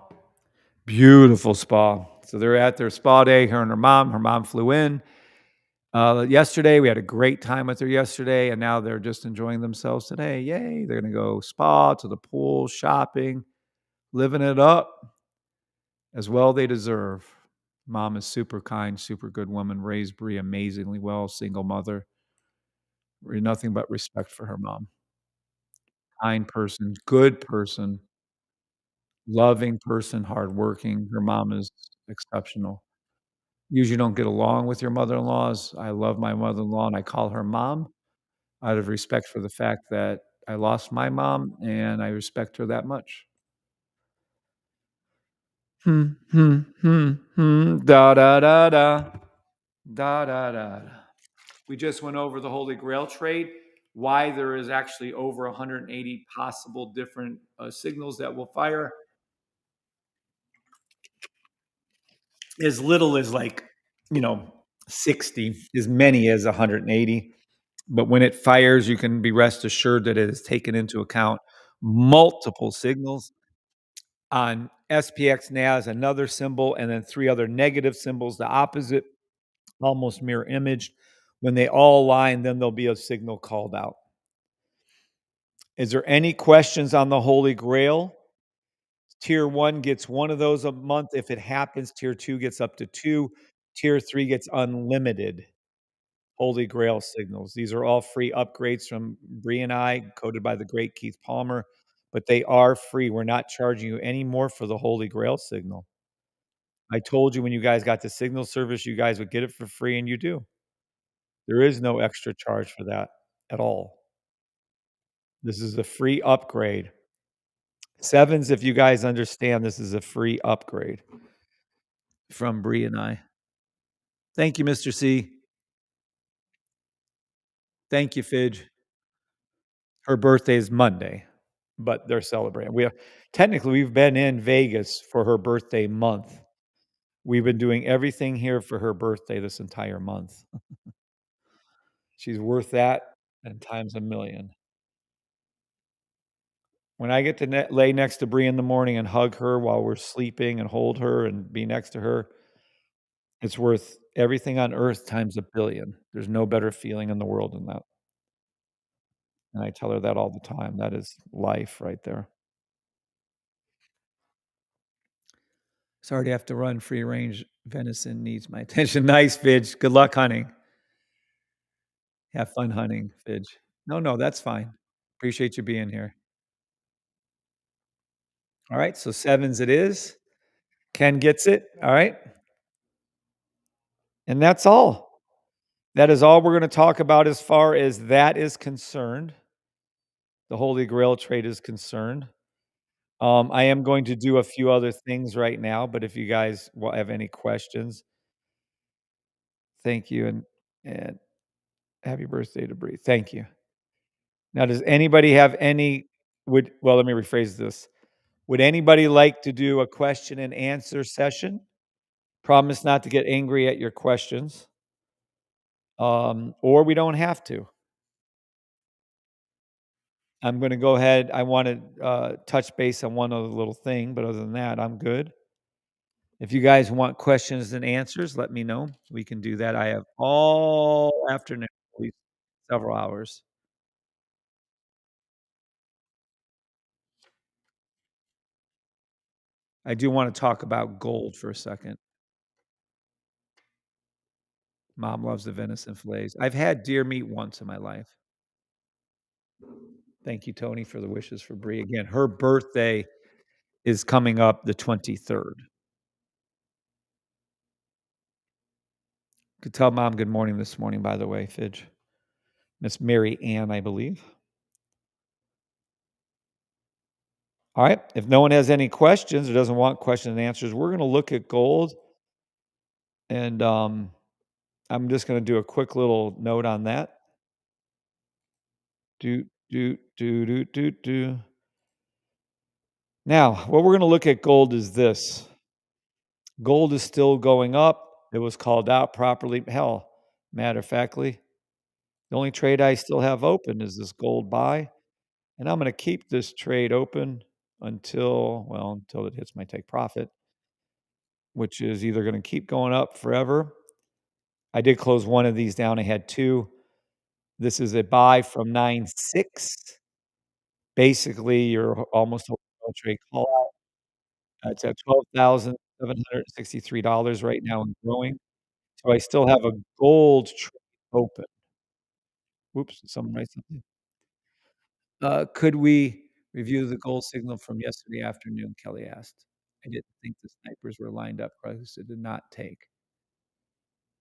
Beautiful spa. So they're at their spa day, her and her mom. Her mom flew in yesterday. We had a great time with her yesterday, and now they're just enjoying themselves today. Yay. They're going to go spa, to the pool, shopping, living it up as well they deserve. Mom is super kind, super good woman, raised Bree amazingly well, single mother. Nothing but respect for her mom. Kind person, good person, loving person, hardworking. Her mom is exceptional. Usually don't get along with your mother-in-laws. I love my mother-in-law, and I call her mom out of respect for the fact that I lost my mom, and I respect her that much. Da da da da. Da da da da. We just went over the Holy Grail trade, why there is actually over 180 possible different signals that will fire. As little as like, you know, 60, as many as 180. But when it fires, you can be rest assured that it has taken into account multiple signals. On SPX NAS, another symbol, and then three other negative symbols, the opposite, almost mirror image. When they all align, then there'll be a signal called out. Is there any questions on the Holy Grail? Tier 1 gets one of those a month. If it happens, Tier 2 gets up to 2. Tier 3 gets unlimited Holy Grail signals. These are all free upgrades from Bree and I, coded by the great Keith Palmer, but they are free. We're not charging you any more for the Holy Grail signal. I told you when you guys got the signal service, you guys would get it for free, and you do. There is no extra charge for that at all. This is a free upgrade. Sevens, if you guys understand, this is a free upgrade from Bree and I. Thank you, Mr. C. Thank you, Fidge. Her birthday is Monday, but they're celebrating. We've been in Vegas for her birthday month. We've been doing everything here for her birthday this entire month. She's worth that and times a million. When I get to lay next to Bree in the morning and hug her while we're sleeping and hold her and be next to her, it's worth everything on earth times a billion. There's no better feeling in the world than that. And I tell her that all the time. That is life right there. Sorry to have to run. Free range venison needs my attention. Nice, Fidge. Good luck hunting. Have fun hunting, Fidge. No, no, that's fine. Appreciate you being here. All right, so sevens it is. Ken gets it. All right. And that's all. That is all we're going to talk about as far as that is concerned. The Holy Grail trade is concerned. I am going to do a few other things right now, but if you guys have any questions, thank you and happy birthday to Bree. Thank you. Now, does anybody have any let me rephrase this. Would anybody like to do a question and answer session? Promise not to get angry at your questions. Or we don't have to. I'm going to go ahead. I want to touch base on one other little thing, but other than that, I'm good. If you guys want questions and answers, let me know. We can do that. I have all afternoon, at least several hours. I do want to talk about gold for a second. Mom loves the venison fillets. I've had deer meat once in my life. Thank you, Tony, for the wishes for Bree. Again, her birthday is coming up the 23rd. Could tell Mom good morning this morning, by the way, Fidge. Miss Mary Ann, I believe. All right. If no one has any questions or doesn't want questions and answers, we're going to look at gold. And I'm just going to do a quick little note on that. Do. Now, what we're going to look at gold is this. Gold is still going up. It was called out properly. Hell, matter of factly, the only trade I still have open is this gold buy. And I'm going to keep this trade open until it hits my take profit, which is either going to keep going up forever. I did close one of these down. I had two. This is a buy from 9.6. Basically, you're almost a trade call out. It's at $12,763 right now and growing. So I still have a gold trade open. Whoops, did someone write something? Could we review the gold signal from yesterday afternoon? Kelly asked. I didn't think the snipers were lined up correctly, so did not take.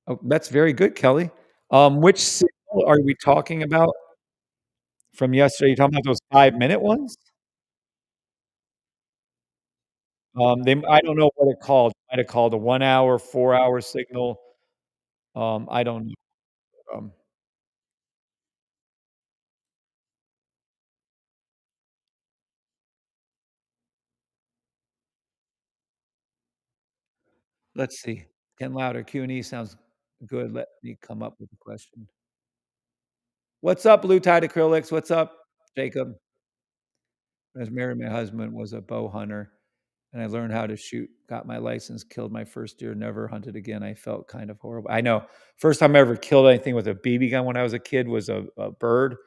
Oh, that's very good, Kelly. Which signal are we talking about from yesterday? You talking about those 5-minute ones? I don't know what it called. Might have called a 1 hour, 4-hour signal. I don't know. Um, let's see. Ken Louder, Q&E sounds good. Let me come up with a question. What's up, Blue Tide Acrylics? What's up, Jacob? I was married, my husband was a bow hunter, and I learned how to shoot, got my license, killed my first deer, never hunted again. I felt kind of horrible. I know. First time I ever killed anything with a BB gun when I was a kid was a bird,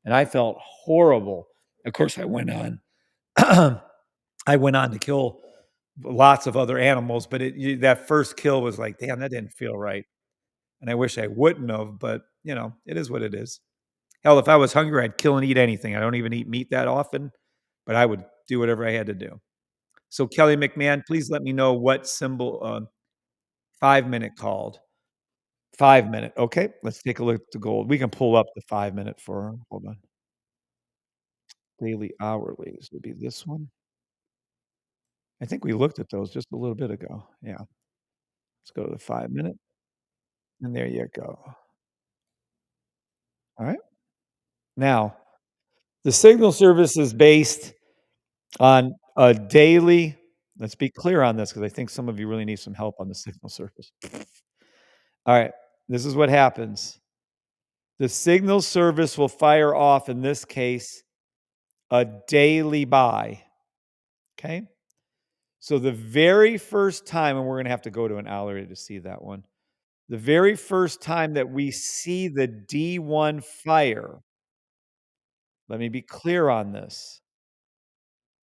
and I felt horrible. Of course, I went on. I went on to kill lots of other animals, but that first kill was like, damn, that didn't feel right. And I wish I wouldn't have, but it is what it is. Hell, if I was hungry, I'd kill and eat anything. I don't even eat meat that often, but I would do whatever I had to do. So Kelly McMahon, please let me know what symbol 5-minute called. 5-minute. Okay, let's take a look at the gold. We can pull up the 5-minute for hold on. Daily hourlies would be this one. I think we looked at those just a little bit ago. Yeah. Let's go to the 5-minute. And there you go. All right. Now, the signal service is based on a daily. Let's be clear on this because I think some of you really need some help on the signal service. All right. This is what happens. The signal service will fire off, in this case, a daily buy. Okay. So the very first time, and we're going to have to go to an hourly to see that one. The very first time that we see the D1 fire, let me be clear on this.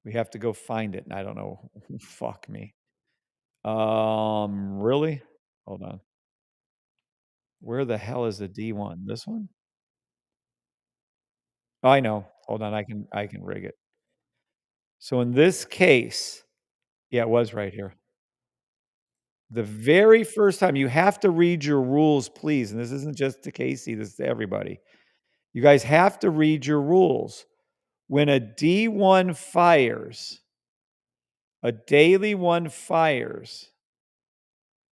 We have to go find it. And I don't know. Fuck me. Really? Hold on. Where the hell is the D1? This one? Oh, I know. Hold on, I can rig it. So in this case, yeah, it was right here. The very first time you have to read your rules, please, and this isn't just to Casey, this is to everybody. You guys have to read your rules. When a D1 fires, a daily one fires.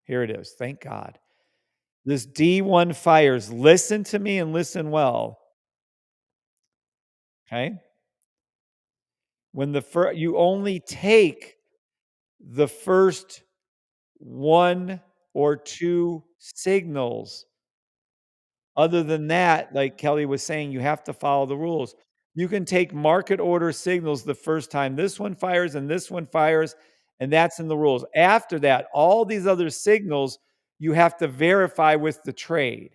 Here it is. Thank God. This D1 fires. Listen to me and listen well. Okay. When the first, you only take the first one or two signals. Other than that, like Kelly was saying, you have to follow the rules. You can take market order signals the first time this one fires and this one fires, and that's in the rules. After that, all these other signals you have to verify with the trade.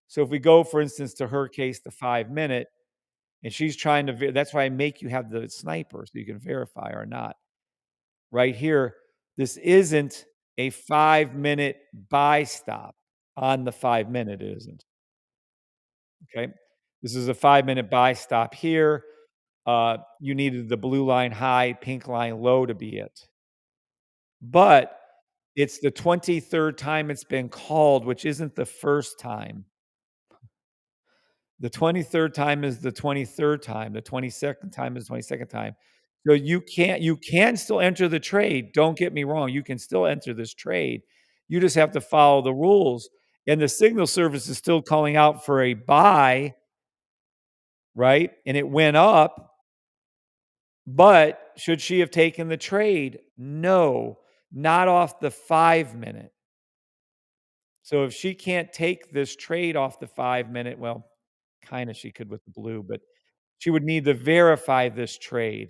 So if we go, for instance, to her case, the 5 minute, and she's trying to, that's why I make you have the sniper so you can verify or not. Right here, this isn't a 5 minute buy stop on the 5 minute, it isn't. Okay. This is a 5 minute buy stop here. You needed the blue line high, pink line low to be it. But it's the 23rd time it's been called, which isn't the first time. The 23rd time is the 23rd time. The 22nd time is the 22nd time. So you can still enter the trade. Don't get me wrong. You can still enter this trade. You just have to follow the rules. And the signal service is still calling out for a buy, right? And it went up. But should she have taken the trade? No, not off the 5 minute. So if she can't take this trade off the 5 minute, well, kind of she could with the blue, but she would need to verify this trade.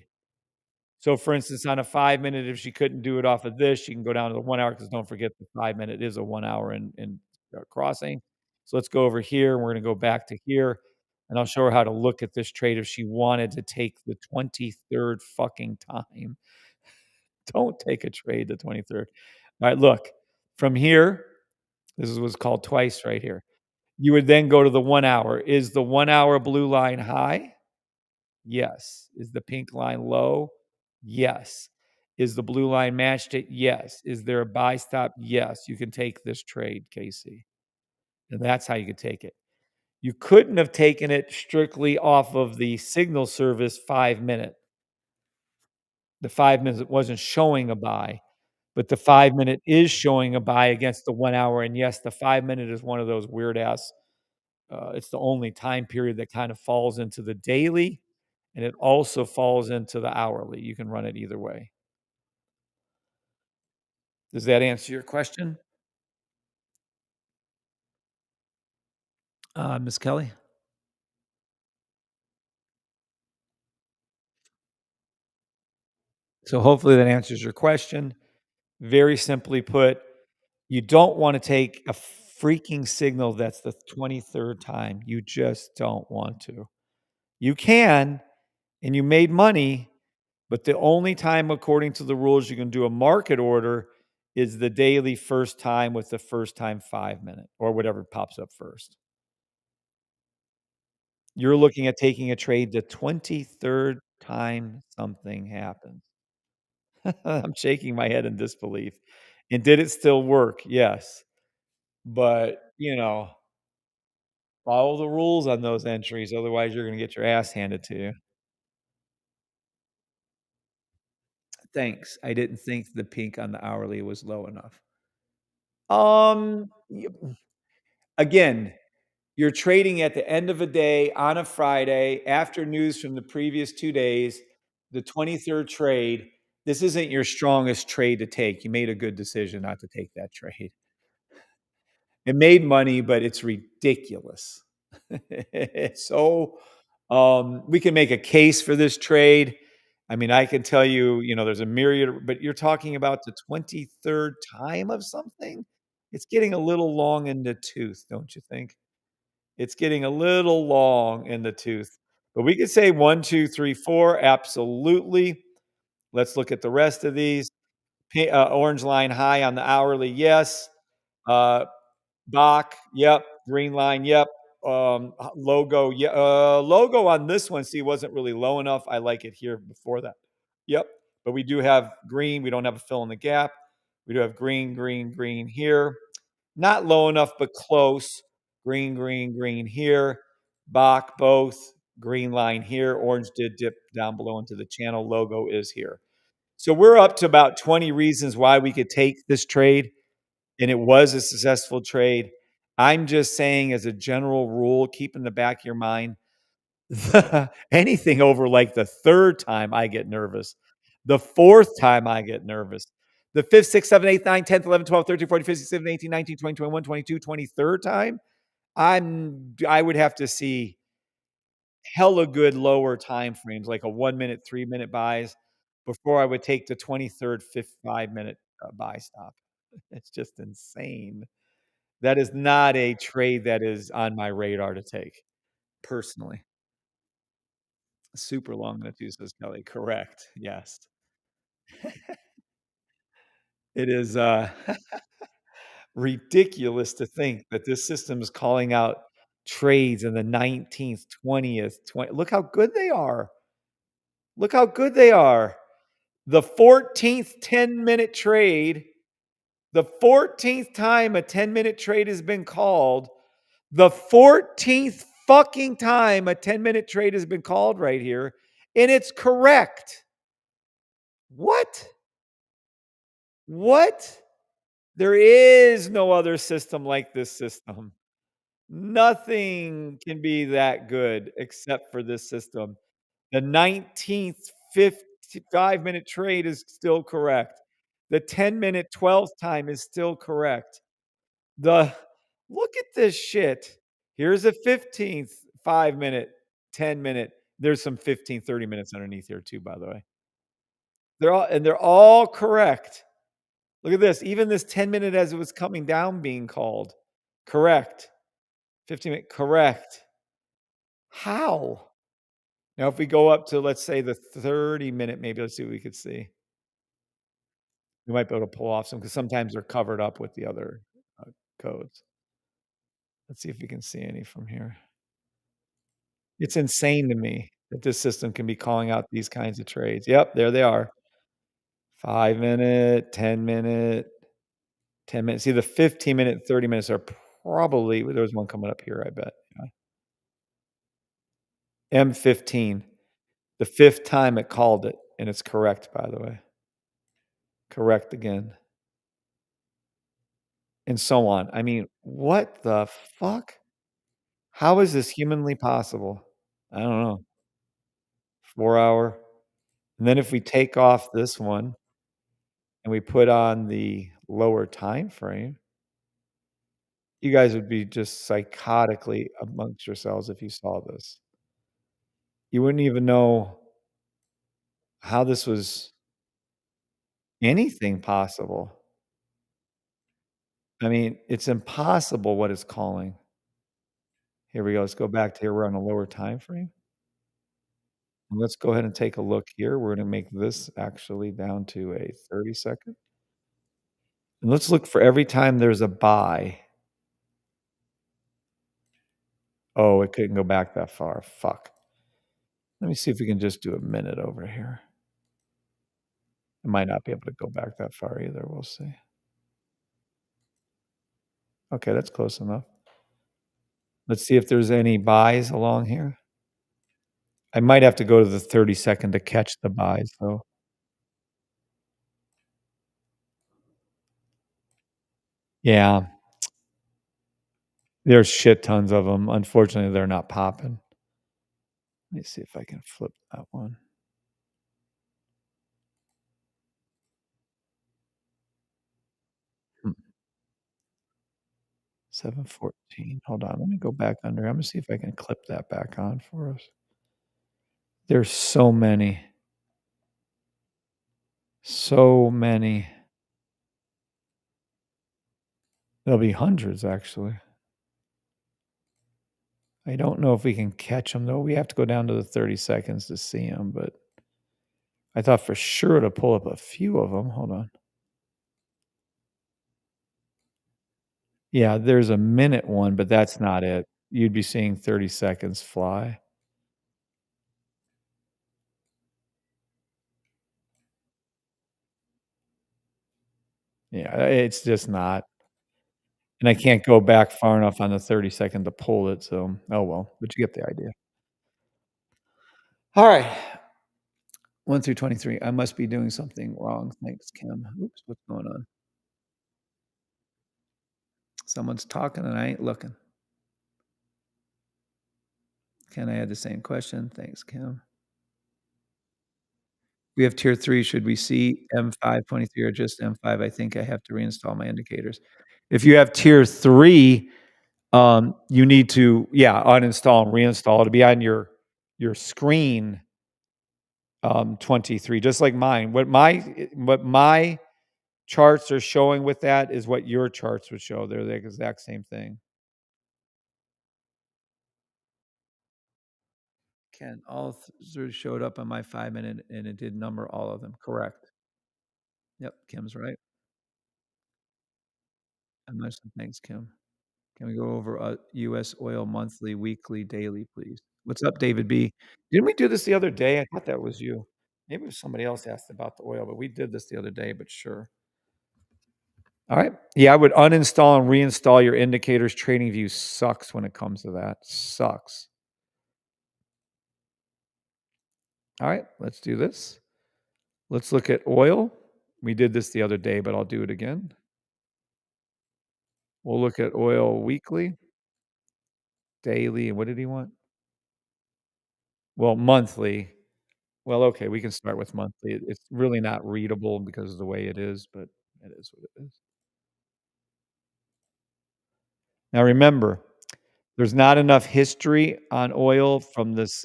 So for instance, on a 5 minute, if she couldn't do it off of this, she can go down to the 1 hour because don't forget the 5 minute is a 1 hour in crossing. So let's go over here and we're going to go back to here and I'll show her how to look at this trade if she wanted to take the 23rd fucking time. Don't take a trade the 23rd. All right, look. From here, this is what's called twice right here. You would then go to the 1 hour. Is the 1 hour blue line high? Yes. Is the pink line low? Yes. Is the blue line matched it? Yes. Is there a buy stop? Yes. You can take this trade, Casey. And that's how you could take it. You couldn't have taken it strictly off of the signal service 5 minute. The 5 minutes wasn't showing a buy. But the 5 minute is showing a buy against the 1 hour, and yes, the 5 minute is one of those weird ass, it's the only time period that kind of falls into the daily, and it also falls into the hourly. You can run it either way. Does that answer your question, Miss Kelly? So hopefully that answers your question. Very simply put, you don't wanna take a freaking signal that's the 23rd time. You just don't want to. You can, and you made money. But the only time, according to the rules, you can do a market order is the daily first time with the first time 5 minute or whatever pops up first. You're looking at taking a trade the 23rd time something happens. I'm shaking my head in disbelief. And did it still work? Yes. But, follow the rules on those entries. Otherwise, you're going to get your ass handed to you. Thanks. I didn't think the pink on the hourly was low enough. Y again, you're trading at the end of a day on a Friday after news from the previous 2 days, the 23rd trade. This isn't your strongest trade to take. You made a good decision not to take that trade. It made money, but it's ridiculous. So, we can make a case for this trade. I mean, I can tell you, there's a myriad, but you're talking about the 23rd time of something? It's getting a little long in the tooth, don't you think? It's getting a little long in the tooth. But we could say 1, 2, 3, 4, absolutely. Let's look at the rest of these. Orange line high on the hourly, yes. Uh, Bach, yep. Green line, yep. Logo, yeah. Logo on this one, see, wasn't really low enough. I like it here before that. Yep. But we do have green. We don't have a fill in the gap. We do have green, green, green here. Not low enough, but close. Green, green, green here. Bach, both. Green line here. Orange did dip down below into the channel. Logo is here. So we're up to about 20 reasons why we could take this trade, and it was a successful trade. I'm just saying, as a general rule, keep in the back of your mind, anything over like the third time, I get nervous. The fourth time, I get nervous. The fifth, sixth, seventh, eighth, ninth, 10th, 11th, 12th, 13th, 14th, 15th, 16th, 17th, 18th, 19th, 20th, 21st, 22nd, 23rd time, I would have to see hella good lower time frames, like a 1 minute, 3 minute buys, before I would take the 23rd, 5 minute buy stop. It's just insane. That is not a trade that is on my radar to take, personally. Super long in the tooth, says Kelly. Correct. Yes. It is ridiculous to think that this system is calling out trades in the 19th, 20th, 20. Look how good they are. Look how good they are. The 14th 10-minute trade, the 14th time a 10-minute trade has been called, the 14th fucking time a 10-minute trade has been called right here, and it's correct. What? What? There is no other system like this system. Nothing can be that good except for this system. The 19th 55-minute trade is still correct. The 10-minute 12th time is still correct. The Look at this shit. Here's a 15th 5-minute, 10-minute. There's some 15, 30 minutes underneath here too, by the way. They're all correct. Look at this. Even this 10-minute as it was coming down being called. Correct. 15-minute, correct. How? Now, if we go up to, let's say, the 30-minute, maybe let's see what we could see. We might be able to pull off some because sometimes they're covered up with the other codes. Let's see if we can see any from here. It's insane to me that this system can be calling out these kinds of trades. Yep, there they are. 5-minute, 10-minute, 10 minutes. See, the 15-minute, 30 minutes are probably, there's one coming up here, I bet. Yeah. M15. The fifth time it called it, and it's correct, by the way. Correct again. And so on. I mean, what the fuck? How is this humanly possible? I don't know. 4 hour. And then if we take off this one and we put on the lower time frame, you guys would be just psychotically amongst yourselves if you saw this. You wouldn't even know how this was anything possible. I mean, it's impossible what it's calling. Here we go. Let's go back to here. We're on a lower time frame. And let's go ahead and take a look here. We're gonna make this actually down to a 30-second. And let's look for every time there's a buy. Oh, it couldn't go back that far. Fuck. Let me see if we can just do a minute over here. It might not be able to go back that far either. We'll see. Okay, that's close enough. Let's see if there's any buys along here. I might have to go to the 30-second to catch the buys, though. Yeah. There's shit tons of them. Unfortunately, they're not popping. Let me see if I can flip that one. Hmm. 714. Hold on. Let me go back under. I'm gonna see if I can clip that back on for us. There's so many. So many. There'll be hundreds, actually. I don't know if we can catch them, though. We have to go down to the 30 seconds to see them, but I thought for sure to pull up a few of them. Hold on. Yeah, there's a minute one, but that's not it. You'd be seeing 30 seconds fly. Yeah, it's just not. And I can't go back far enough on the 30-second to pull it, so, oh well, but you get the idea. Alright. 1 through 23. I must be doing something wrong. Thanks, Kim. Oops, what's going on? Someone's talking and I ain't looking. Can I add the same question? Thanks, Kim. We have tier 3. Should we see M523 or just M5? I think I have to reinstall my indicators. If you have tier 3, you need to, yeah, uninstall and reinstall. It'll be on your screen, 23, just like mine. What my charts are showing with that is what your charts would show. They're the exact same thing. Ken, all sort showed up on my 5-minute, and it did number all of them. Correct. Yep, Kim's right. And there's some thanks, Kim. Can we go over U.S. oil monthly, weekly, daily, please? What's up, David B? Didn't we do this the other day? I thought that was you. Maybe it was somebody else asked about the oil, but we did this the other day, but sure. All right. Yeah, I would uninstall and reinstall your indicators. TradingView sucks when it comes to that. Sucks. All right, let's do this. Let's look at oil. We did this the other day, but I'll do it again. We'll look at oil weekly, daily, and what did he want? Well, monthly. Well, okay, we can start with monthly. It's really not readable because of the way it is, but it is what it is. Now remember, there's not enough history on oil from this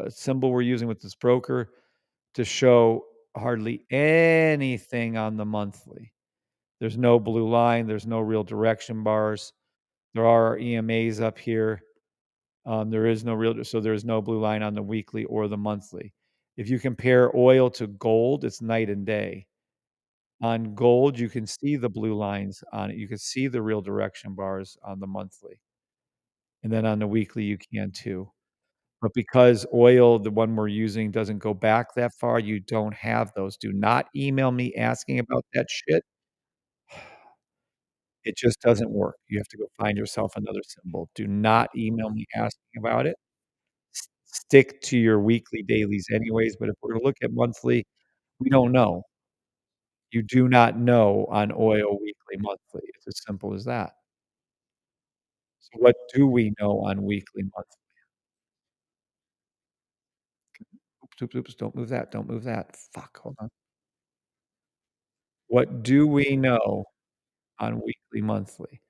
symbol we're using with this broker to show hardly anything on the monthly. There's no blue line. There's no real direction bars. There are EMAs up here. There is no real, so there's no blue line on the weekly or the monthly. If you compare oil to gold, it's night and day. On gold, you can see the blue lines on it. You can see the real direction bars on the monthly. And then on the weekly, you can too. But because oil, the one we're using, doesn't go back that far, you don't have those. Do not email me asking about that shit. It just doesn't work. You have to go find yourself another symbol. Do not email me asking about it. Stick to your weekly dailies anyways, but if we're gonna look at monthly, we don't know. You do not know on oil weekly, monthly. It's as simple as that. So what do we know on weekly, monthly? Oops, oops, oops, don't move that, don't move that. Fuck, hold on. What do we know on weekly, monthly?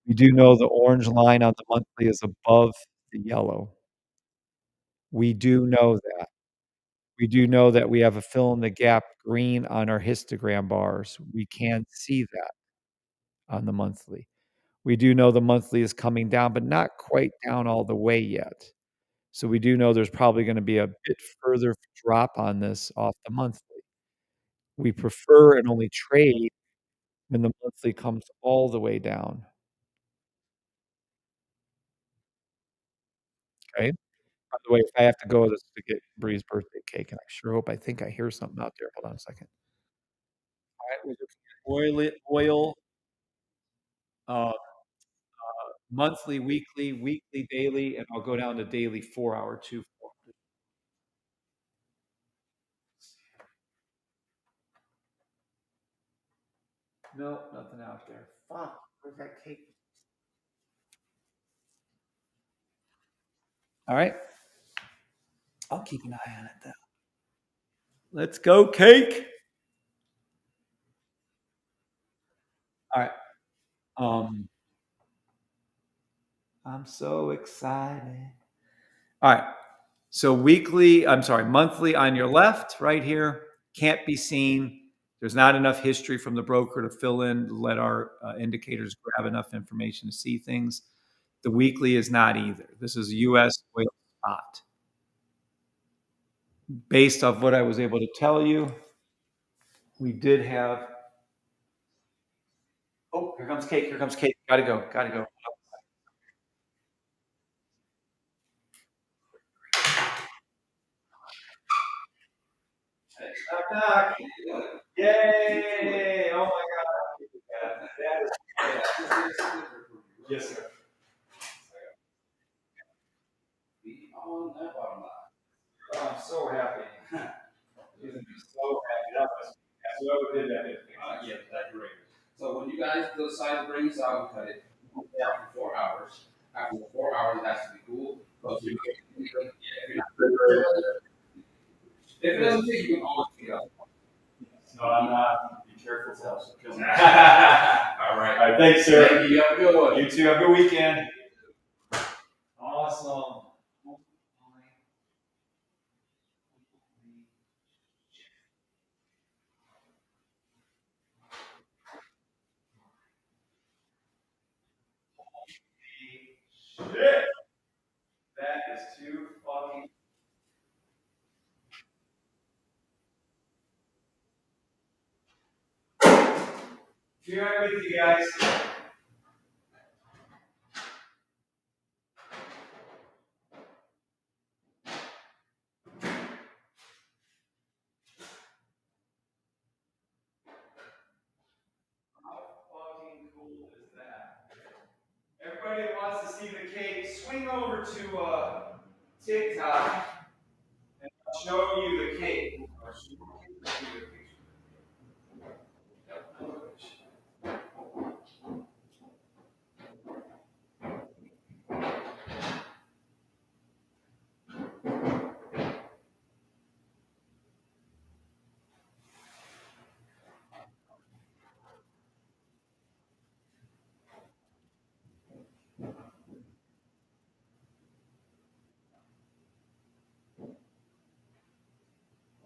We do know the orange line on the monthly is above the yellow. We do know that. We do know that we have a fill in the gap green on our histogram bars. We can see that on the monthly. We do know the monthly is coming down, but not quite down all the way yet. So we do know there's probably gonna be a bit further drop on this off the monthly. We prefer and only trade when the monthly comes all the way down, okay? By the way, if I have to go this to get Bree's birthday cake, and I sure hope I think I hear something out there. Hold on a second. Alright, we're looking at oil, uh, monthly, weekly, weekly, daily, and I'll go down to daily 4-hour, 2-4. No, nothing out there. Fuck, where's that cake? Alright, I'll keep an eye on it then. Let's go, cake! Alright, um, I'm so excited. Alright, so monthly on your left, right here, can't be seen. There's not enough history from the broker to fill in, to let our indicators grab enough information to see things. The weekly is not either. This is US oil spot. Based off what I was able to tell you, we did have Oh, here comes cake. Here comes cake. Gotta go. Gotta go. Knock, knock. Yay! Oh my God. That is, yes, sir. Oh, I'm so happy. He's gonna be so happy. That's whoever did that. Yeah, that's great. So when you guys decide to bring this out, we cut it down for 4 hours. After the 4 hours, it has to be cool. So if you're not, if it doesn't fit, you can always pick it up. No, I'm not. Be careful, tell us. All right. All right. Thanks, sir. Thank you. Have a good one. You too. Have a good weekend. Awesome. Shit. That is too fucking. Be right with you guys. How fucking cool is that? Everybody that wants to see the cake, swing over to TikTok and I'll show you the cake. I'll show you the picture.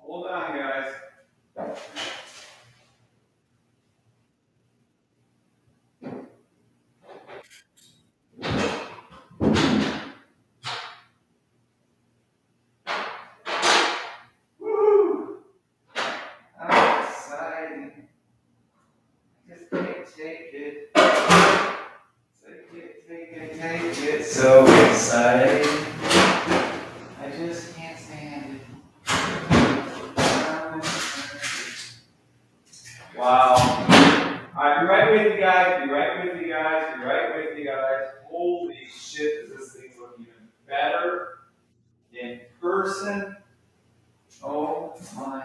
Hold on, guys. Woo! I'm excited. Just can't take it. Take it, take it, take it. So excited. I just can't stand it. Wow. Alright, be right with you guys. Be right with you guys. Be right with you guys. Holy shit, does this thing look even better in person? Oh my.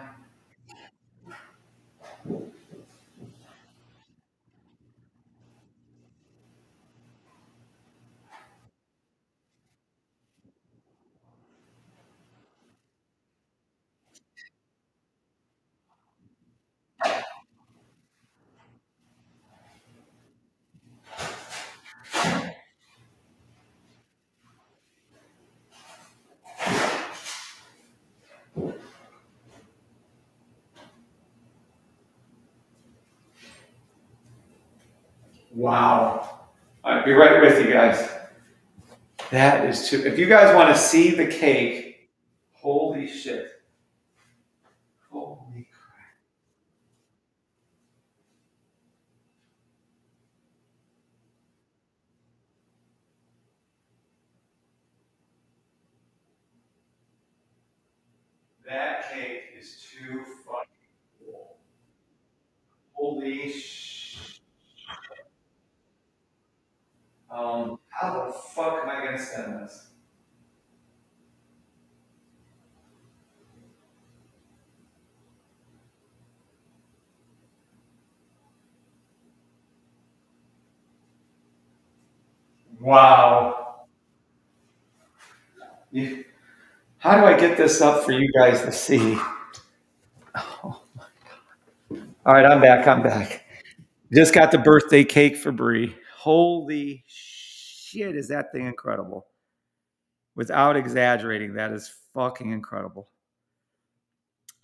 Wow. Alright, be right with you guys. That is too. If you guys want to see the cake, holy shit. Holy crap. That cake is too fucking cool. Holy sh. How the fuck am I gonna send this? Wow. How do I get this up for you guys to see? Oh. All right, I'm back. I'm back. Just got the birthday cake for Bree. Holy shit, is that thing incredible? Without exaggerating, that is fucking incredible.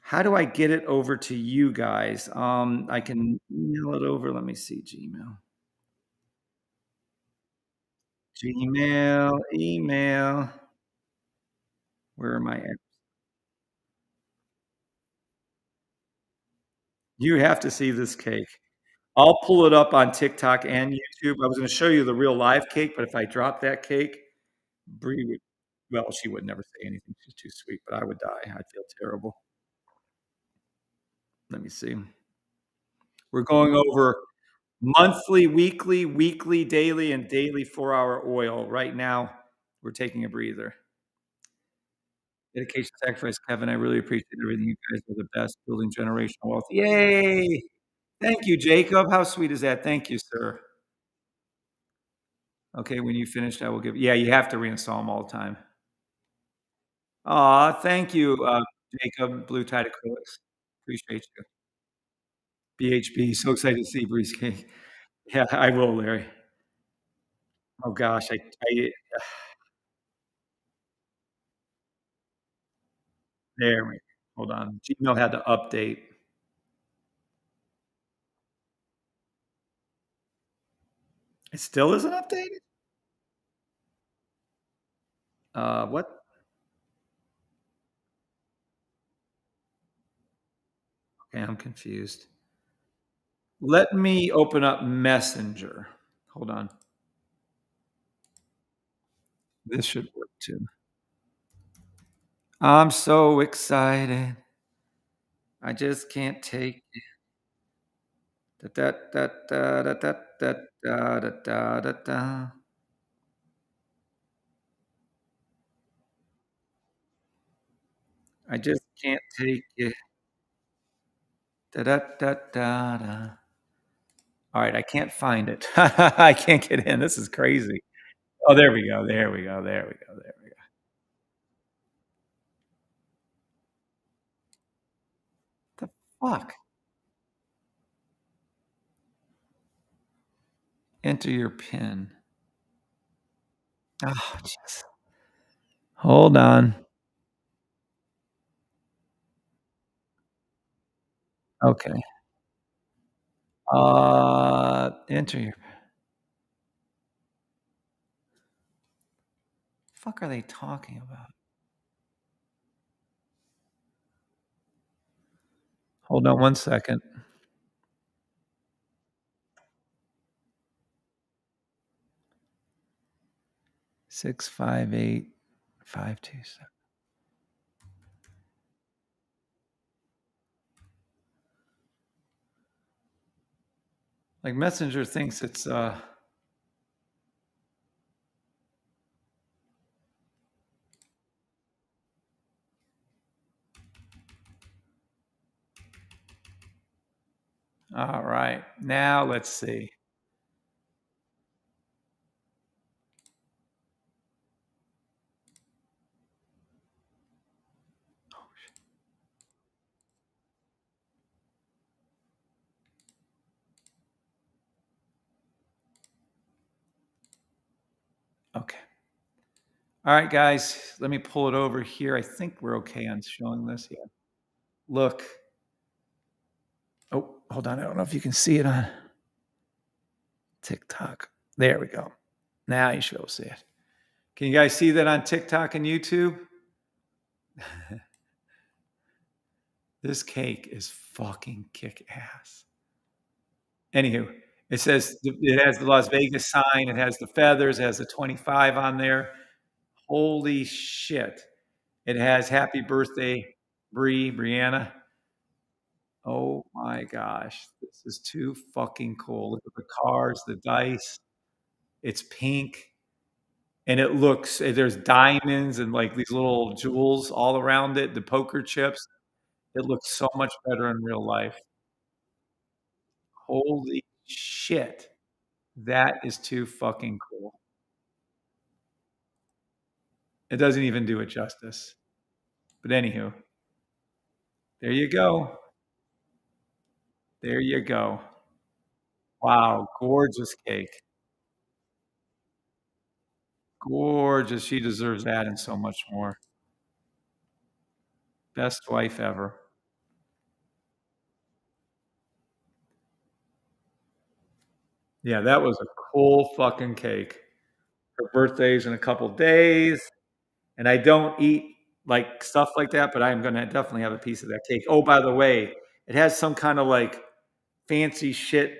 How do I get it over to you guys? I can email it over. Let me see Gmail. Gmail, email. Where am I at? You have to see this cake. I'll pull it up on TikTok and YouTube. I was gonna show you the real live cake, but if I drop that cake, Bree would well, she would never say anything. She's too sweet, but I would die. I'd feel terrible. Let me see. We're going over monthly, weekly, daily, and daily 4-hour oil. Right now, we're taking a breather. Dedication, sacrifice, Kevin. I really appreciate everything. You guys are the best building generational wealth. Yay! Thank you, Jacob. How sweet is that? Thank you, sir. Okay, when you finished, I will give yeah, you have to reinstall them all the time. Aw, thank you, Jacob, Blue Tide Acrylics. Appreciate you. BHB, so excited to see Breeze Cake. Yeah, I will, Larry. Oh gosh, I there we hold on. Gmail had to update. It still isn't updated? What? Okay, I'm confused. Let me open up Messenger. Hold on. This should work too. I'm so excited. I just can't take da da da da da da da da da da da da. I just can't take it. Da da da da da. All right, I can't find it. I can't get in. This is crazy. Oh, there we go. There we go. There we go. There we go. The fuck? Enter your PIN. Oh, jeez. Hold on. Okay. Enter your fuck are they talking about? Hold on one second. 658-527. Like Messenger thinks it's all right. Now let's see. Okay. All right, guys, let me pull it over here. I think we're okay on showing this. Yeah. Look. Oh, hold on. I don't know if you can see it on TikTok. There we go. Now you should be able to see it. Can you guys see that on TikTok and YouTube? This cake is fucking kick ass. Anywho, it says it has the Las Vegas sign, it has the feathers, it has the 25 on there. Holy shit. It has happy birthday, Brianna. Oh my gosh. This is too fucking cool. Look at the cards, the dice. It's pink and it looks, there's diamonds and like these little jewels all around it, the poker chips. It looks so much better in real life. Holy shit. That is too fucking cool. It doesn't even do it justice. But anywho, there you go. There you go. Wow, gorgeous cake. Gorgeous. She deserves that and so much more. Best wife ever. Yeah, that was a cool fucking cake. Her birthday's in a couple days, and I don't eat like stuff like that, but I'm gonna definitely have a piece of that cake. Oh, by the way, it has some kind of like fancy shit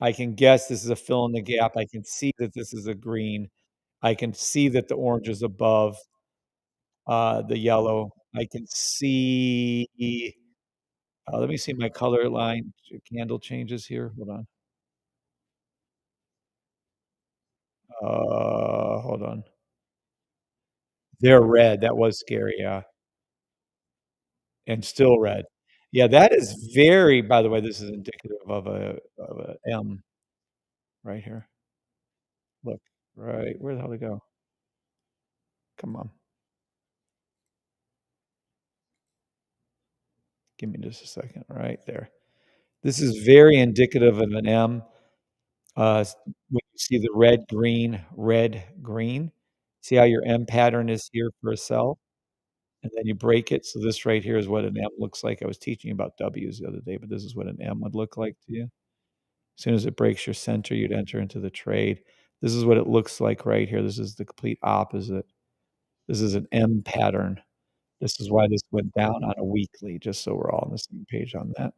I can guess this is a fill in the gap. I can see that this is a green. I can see that the orange is above, the yellow. I can see let me see my color line candle changes here. Hold on. Hold on. They're red. That was scary, yeah, and still red. Yeah, that is very by the way, this is indicative of a M right here. Look, right where the hell did it go? Come on. Give me just a second. Right there. This is very indicative of an M. When you see the red, green, see how your M pattern is here for a cell, and then you break it. So this right here is what an M looks like. I was teaching you about W's the other day, but this is what an M would look like to you. As soon as it breaks your center, you'd enter into the trade. This is what it looks like right here. This is the complete opposite. This is an M pattern. This is why this went down on a weekly, just so we're all on the same page on that.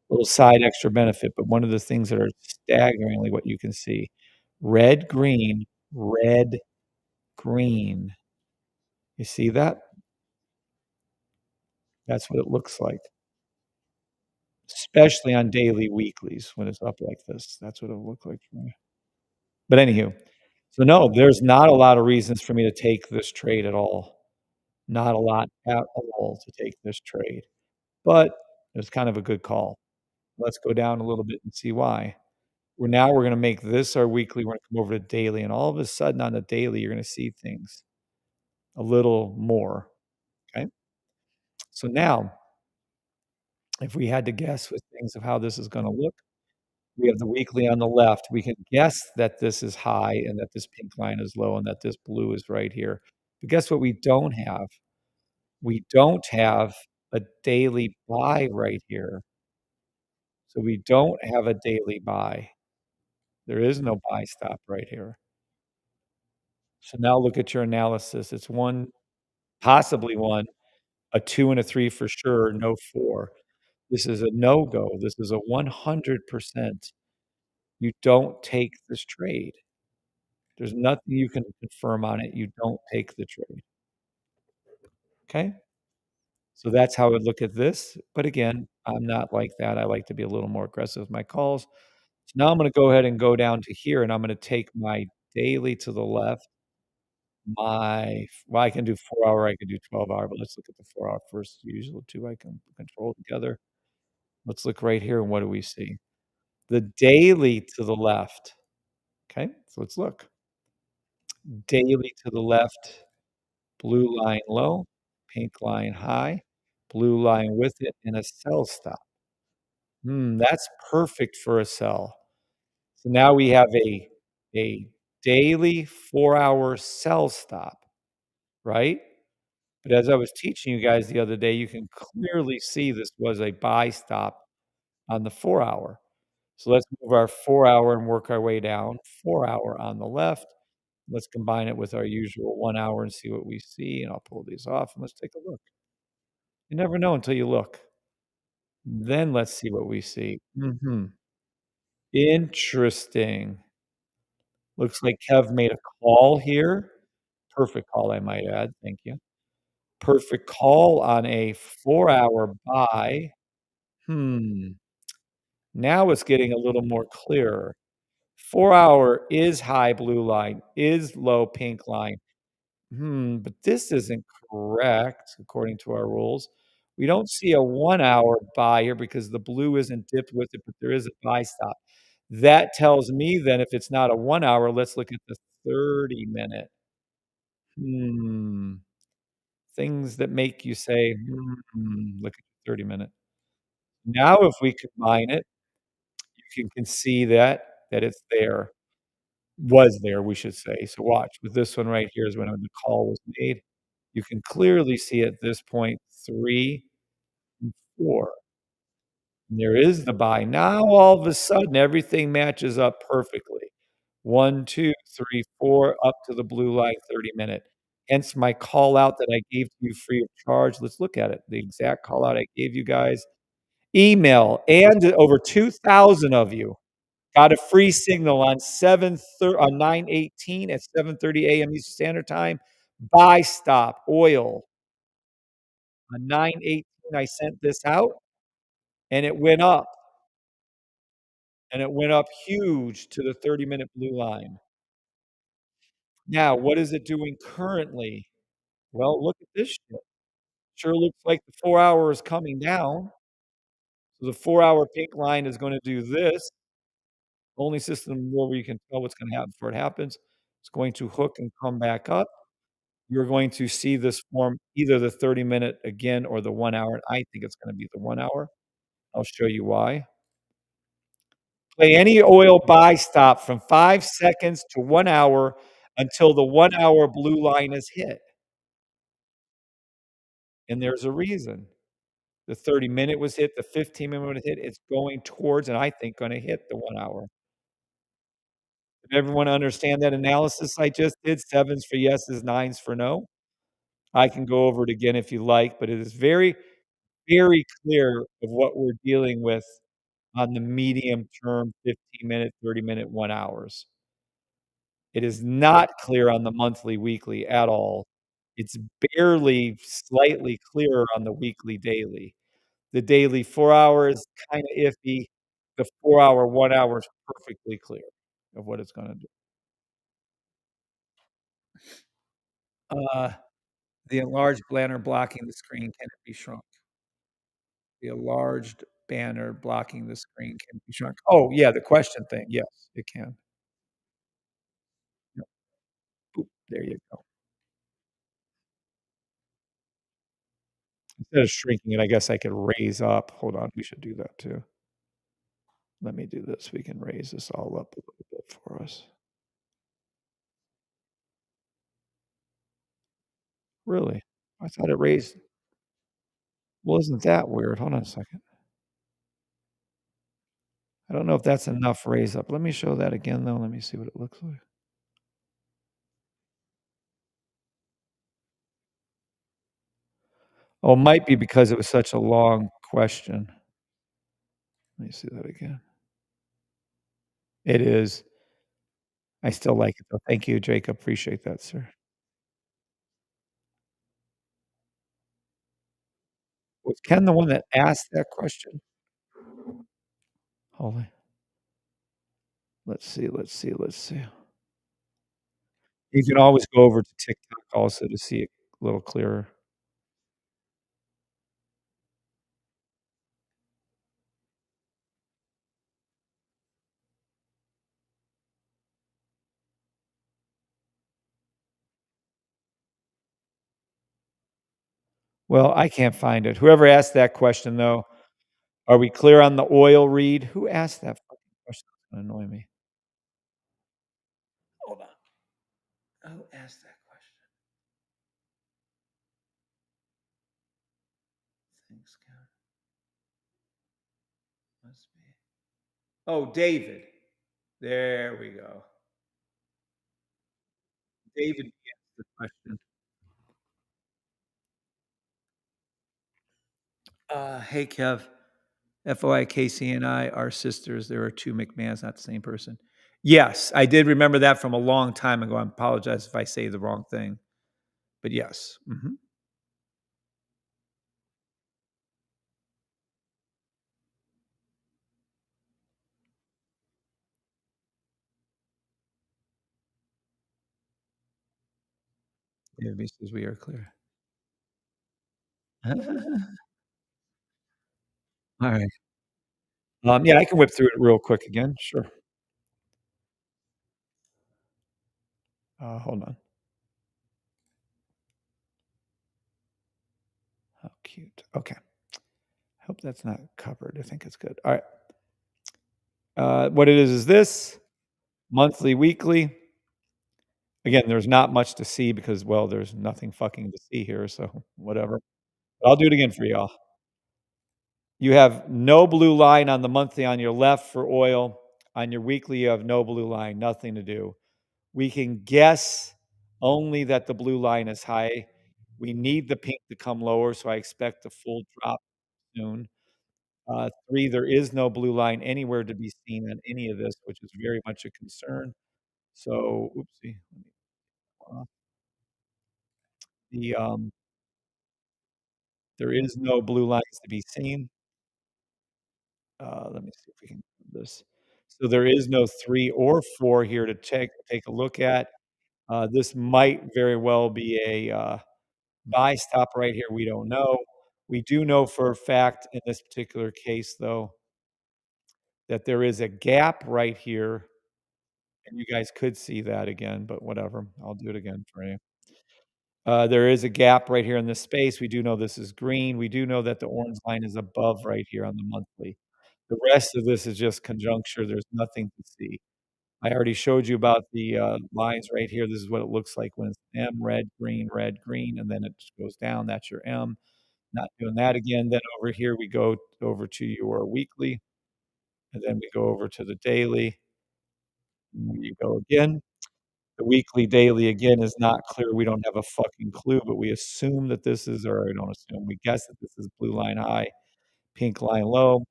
Little side extra benefit, but one of the things that are staggeringly what you can see, red, green, red, green. You see that? That's what it looks like, especially on daily weeklies when it's up like this. That's what it'll look like for me. But anywho, so no, there's not a lot of reasons for me to take this trade at all. Not a lot at all to take this trade, but it was kind of a good call. Let's go down a little bit and see why. We're gonna make this our weekly, we're gonna come over to daily, and all of a sudden on the daily, you're gonna see things a little more, okay? So now, if we had to guess with things of how this is gonna look, we have the weekly on the left. We can guess that this is high and that this pink line is low and that this blue is right here. But guess what we don't have? We don't have a daily buy right here. So we don't have a daily buy. There is no buy stop right here. So now look at your analysis. It's 1, possibly 1, a 2 and a 3 for sure, no 4. This is a no-go. This is a 100%. You don't take this trade. There's nothing you can confirm on it. You don't take the trade. Okay? So that's how I would look at this. But again, I'm not like that. I like to be a little more aggressive with my calls. So now I'm gonna go ahead and go down to here, and I'm gonna take my daily to the left. Well, I can do 4-hour, I can do 12-hour, but let's look at the 4-hour first. Usually 2 I can control together. Let's look right here, and what do we see? The daily to the left. Okay, so let's look. Daily to the left, blue line low, pink line high, blue line with it, and a sell stop. That's perfect for a sell. So now we have a daily 4-hour sell stop, right? But as I was teaching you guys the other day, you can clearly see this was a buy stop on the 4-hour. So let's move our 4-hour and work our way down. 4-hour on the left. Let's combine it with our usual 1-hour and see what we see, and I'll pull these off, and let's take a look. You never know until you look. Then let's see what we see. Interesting. Looks like Kev made a call here. Perfect call, I might add. Thank you. Perfect call on a 4-hour buy. Hmm. Now it's getting a little more clearer. 4-hour is high blue line, is low pink line. But this isn't correct according to our rules. We don't see a 1-hour buy here because the blue isn't dipped with it, but there is a buy stop. That tells me then if it's not a 1-hour, let's look at the 30-minute. Hmm. Things that make you say, look at the 30-minute. Now if we combine it, you can see that it's there. Was there, we should say. So watch, with this one right here is when the call was made. You can clearly see at this point 3 and 4. And there is the buy. Now all of a sudden, everything matches up perfectly. 1, 2, 3, 4, up to the blue line 30-minute. Hence my call out that I gave to you free of charge. Let's look at it. The exact call out I gave you guys. Email and over 2,000 of you. got a free signal on 9/18 at 7:30 AM Eastern Standard Time. Buy stop, oil. On 9/18, I sent this out, and it went up, and it went up huge to the 30-minute blue line. Now, what is it doing currently? Well, look at this shit. Sure looks like the 4-hour is coming down. So the 4-hour pink line is gonna do this. Only system where we can tell what's gonna happen before it happens. It's going to hook and come back up. You're going to see this form either the 30-minute again or the 1 hour, and I think it's gonna be the 1 hour. I'll show you why. Play any oil buy stop from 5 seconds to 1 hour until the 1-hour blue line is hit, and there's a reason. The 30-minute was hit, the 15-minute was hit, it's going towards, and I think gonna hit the 1 hour. Did everyone understand that analysis I just did? 7s for yeses, 9s for no? I can go over it again if you like, but it is very, very clear of what we're dealing with on the medium term 15-minute, 30-minute, 1 hours. It is not clear on the monthly, weekly at all. It's barely slightly clearer on the weekly, daily. The daily 4 hours, kinda iffy. The 4-hour, 1 hour is perfectly clear of what it's gonna do. Uh, the enlarged banner blocking the screen, can it be shrunk? The enlarged banner blocking the screen can be shrunk. Oh, yeah, the question thing, yes, it can. Yep. Boop, there you go. Instead of shrinking it, I guess I could raise up. Hold on, we should do that too. Let me do this. We can raise this all up a little bit for us. Really? I thought it raised. Well, isn't that weird? Hold on a second. I don't know if that's enough raise up. Let me show that again, though. Let me see what it looks like. Oh, it might be because it was such a long question. Let me see that again. It is. I still like it, though. Thank you, Jacob. Appreciate that, sir. Was Ken the one that asked that question? Hold on. Let's see. You can always go over to TikTok also to see it a little clearer. Well, I can't find it. Whoever asked that question, though, are we clear on the oil read? Who asked that fucking question? It's gonna annoy me. Hold on. Who asked that question? Thanks, God. Must be. Oh, David. There we go. David asked the question. Hey, Kev. FOI, Casey and I are sisters. There are two McMahons, not the same person. Yes, I did remember that from a long time ago. I apologize if I say the wrong thing, but yes. Mhm. David says we are clear. All right. Yeah, I can whip through it real quick again. Sure. Hold on. How cute. Okay. Hope that's not covered. I think it's good. All right. What it is this monthly, weekly. Again, there's not much to see because, well, there's nothing fucking to see here. So whatever. I'll do it again for y'all. You have no blue line on the monthly on your left for oil. On your weekly, you have no blue line, nothing to do. We can guess only that the blue line is high. We need the pink to come lower, so I expect a full drop soon. 3, there is no blue line anywhere to be seen on any of this, which is very much a concern. So, oopsie, uh, the, there is no blue lines to be seen. Let me see if we can do this. So there is no 3 or 4 here to take a look at. This might very well be a, buy stop right here, we don't know. We do know for a fact in this particular case, though, that there is a gap right here, and you guys could see that again, but whatever, I'll do it again for you. There is a gap right here in this space. We do know this is green. We do know that the orange line is above right here on the monthly. The rest of this is just conjuncture. There's nothing to see. I already showed you about the, lines right here. This is what it looks like when it's M, red, green, and then it just goes down. That's your M. Not doing that again. Then over here, we go over to your weekly, and then we go over to the daily, and we go again. The weekly, daily, again, is not clear. We don't have a fucking clue, but we assume that this is or we don't assume, we guess that this is blue line high, pink line low,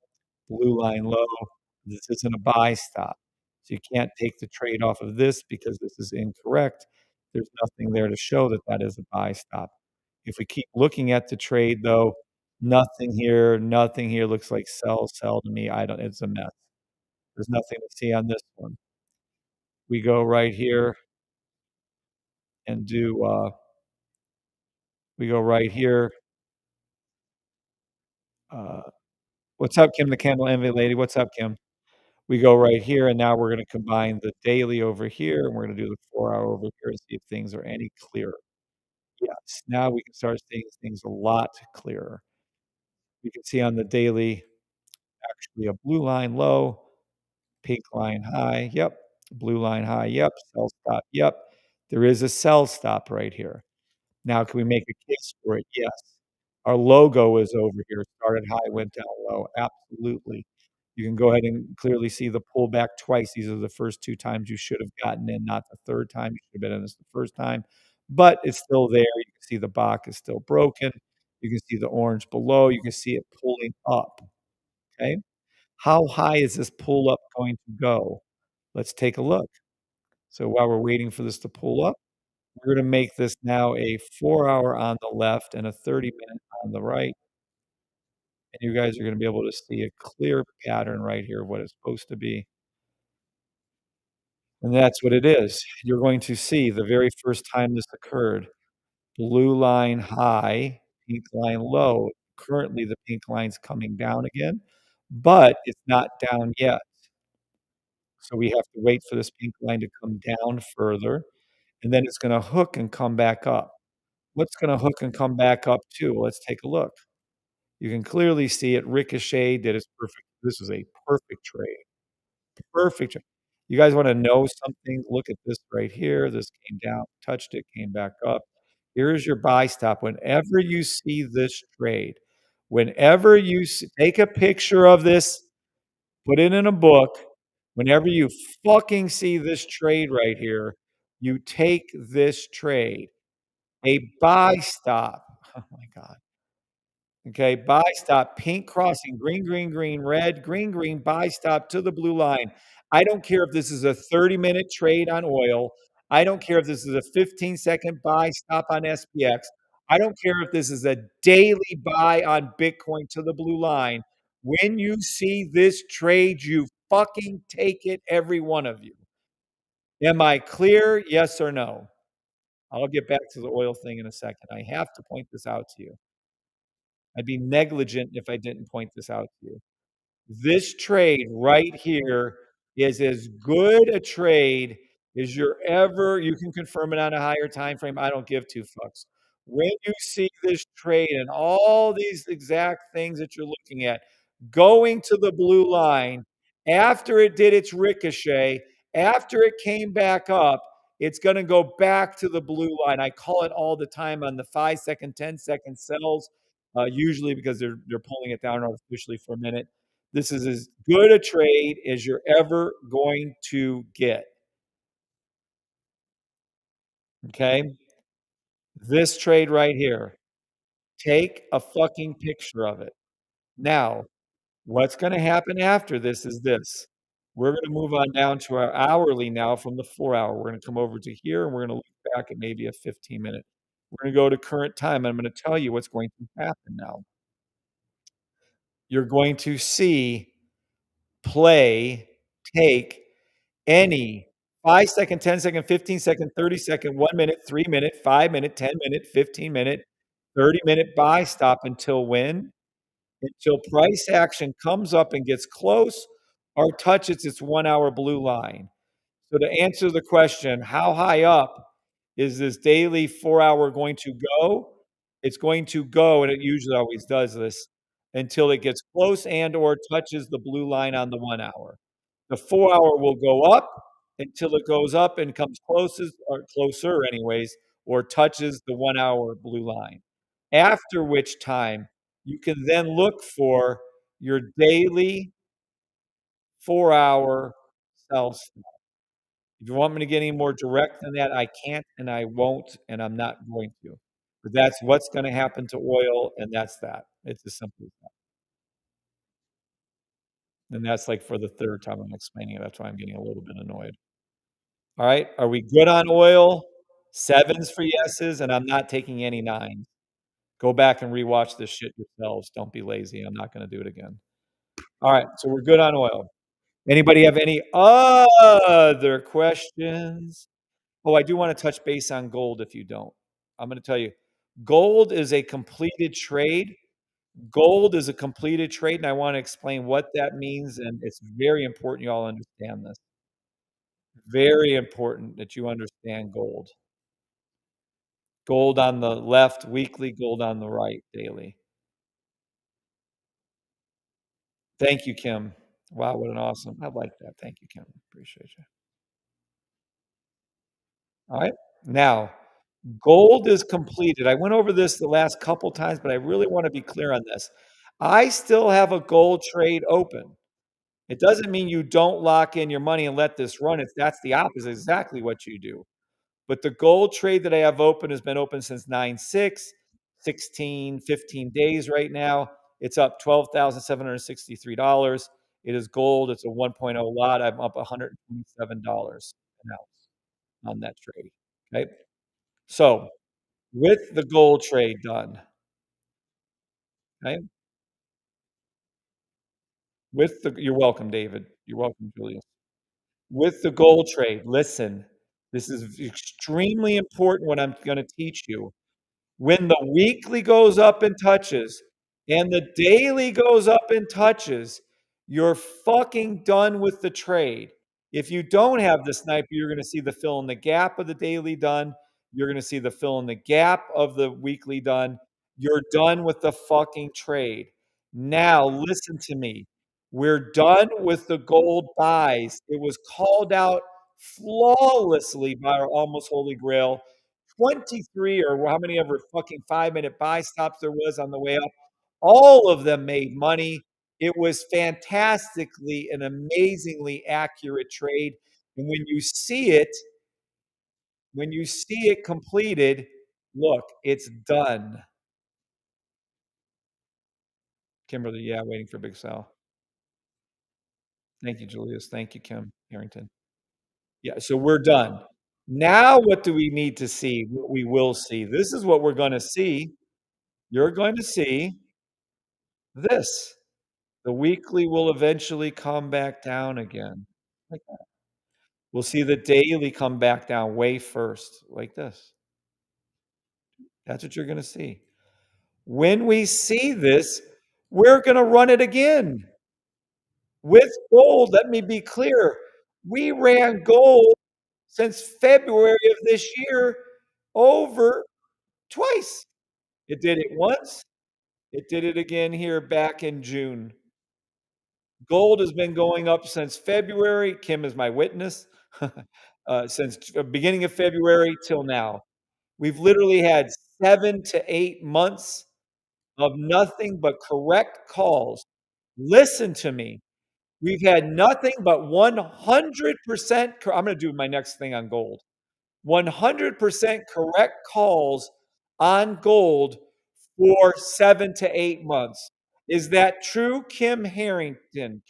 blue line low. This isn't a buy stop. So you can't take the trade off of this because this is incorrect. There's nothing there to show that that is a buy stop. If we keep looking at the trade, though, nothing here looks like sell, sell to me. I don't it's a mess. There's nothing to see on this one. We go right here and do, we go right here. Uh, what's up, Kim, the candle envy lady? What's up, Kim? We go right here, and now we're gonna combine the daily over here, and we're gonna do the 4-hour over here and see if things are any clearer. Yes, now we can start seeing things a lot clearer. You can see on the daily, actually a blue line low, pink line high, yep, blue line high, yep, sell stop, yep. There is a sell stop right here. Now, can we make a case for it? Yes. Our logo is over here, started high, went down low, absolutely. You can go ahead and clearly see the pullback twice. These are the first 2 times you should have gotten in, not the 3rd time. You should have been in this the 1st time, but it's still there. You can see the Bach is still broken. You can see the orange below. You can see it pulling up, okay? How high is this pull up going to go? Let's take a look. So while we're waiting for this to pull up, we're gonna make this now a 4-hour on the left and a 30-minute on the right, and you guys are gonna be able to see a clear pattern right here of what it's supposed to be, and that's what it is. You're going to see the very first time this occurred, blue line high, pink line low. Currently, the pink line's coming down again, but it's not down yet, so we have to wait for this pink line to come down further, and then it's gonna hook and come back up. What's gonna hook and come back up to? Let's take a look. You can clearly see it ricocheted, did its perfect this was a perfect trade, perfect trade. You guys wanna know something? Look at this right here. This came down, touched it, came back up. Here's your buy stop. Whenever you see this trade, whenever you take a picture of this, put it in a book. Whenever you fucking see this trade right here, you take this trade. A buy stop. Oh my god. Okay, buy stop, pink crossing, green, green, green, red, green, green, buy stop to the blue line. I don't care if this is a 30-minute trade on oil. I don't care if this is a 15-second buy stop on SPX. I don't care if this is a daily buy on Bitcoin to the blue line. When you see this trade, you fucking take it, every one of you. Am I clear? Yes or no? I'll get back to the oil thing in a second. I have to point this out to you. I'd be negligent if I didn't point this out to you. This trade right here is as good a trade as you're ever you can confirm it on a higher time frame, I don't give 2 fucks. When you see this trade and all these exact things that you're looking at going to the blue line after it did its ricochet, after it came back up, it's gonna go back to the blue line. I call it all the time on the 5-second, 10-second sells, usually because they're pulling it down artificially for a minute. This is as good a trade as you're ever going to get, okay? This trade right here, take a fucking picture of it. Now, What's gonna happen after this is this. We're gonna move on down to our hourly now from the 4-hour. We're gonna come over to here, and we're gonna look back at maybe a 15-minute. We're gonna go to current time, and I'm gonna tell you what's going to happen now. You're going to see play take any 5-second, 10-second, 15-second, 30-second, 1 minute, 3 minute, 5 minute, 10 minute, 15 minute, 30 minute buy stop until when? Until price action comes up and gets close or touches its 1-hour blue line. So to answer the question, how high up is this daily 4-hour going to go? It's going to go, and it usually always does this, until it gets close and or touches the blue line on the 1-hour. The 4-hour will go up until it goes up and comes closest or closer anyways, or touches the 1-hour blue line. After which time, you can then look for your daily 4-hour sell stop. If you want me to get any more direct than that, I can't and I won't, and I'm not going to. But that's what's gonna happen to oil, and that's that. It's as simple as that. And that's, like, for the 3rd time I'm explaining it. That's why I'm getting a little bit annoyed. Alright, are we good on oil? 7s for yeses, and I'm not taking any 9s. Go back and rewatch this shit yourselves. Don't be lazy. I'm not gonna do it again. Alright, so we're good on oil. Anybody have any other questions? Oh, I do wanna touch base on gold if you don't. I'm gonna tell you, gold is a completed trade. Gold is a completed trade, and I wanna explain what that means, and it's very important you all understand this. Very important that you understand gold. Gold on the left weekly, gold on the right daily. Thank you, Kim. Wow, what an awesome I like that. Thank you, Kim. Appreciate you. Alright. Now, gold is completed. I went over this the last couple times, but I really wanna be clear on this. I still have a gold trade open. It doesn't mean you don't lock in your money and let this run. That's the opposite, exactly what you do. But the gold trade that I have open has been open since 9/6, 16, 15 days right now. It's up $12,763. It is gold. It's a 1.0 lot. I'm up $127 an ounce on that trade. Okay. So with the gold trade done, okay, you're welcome, David. You're welcome, Julius. With the gold trade, listen, this is extremely important what I'm gonna teach you. When the weekly goes up and touches, and the daily goes up and touches, you're fucking done with the trade. If you don't have the sniper, you're gonna see the fill in the gap of the daily done. You're gonna see the fill in the gap of the weekly done. You're done with the fucking trade. Now listen to me. We're done with the gold buys. It was called out flawlessly by our almost holy grail. 23 or how many ever fucking 5-minute buy stops there was on the way up, all of them made money. It was fantastically and amazingly accurate trade, and when you see it completed, look, it's done. Kimberly, yeah, waiting for Big Sal. Thank you, Julius. Thank you, Kim Harrington. Yeah, so we're done. Now what do we need to see? What we will see. This is what we're gonna see. You're going to see this. The weekly will eventually come back down again, like that. We'll see the daily come back down way first, like this. That's what you're gonna see. When we see this, we're gonna run it again. With gold, let me be clear, we ran gold since February of this year over twice. It did it once, it did it again here back in June. Gold has been going up since February. Kim is my witness. Since beginning of February till now. We've literally had 7 to 8 months of nothing but correct calls. Listen to me. We've had nothing but 100% I'm gonna do my next thing on gold. 100% correct calls on gold for 7 to 8 months. Is that true, Kimberly Harrington?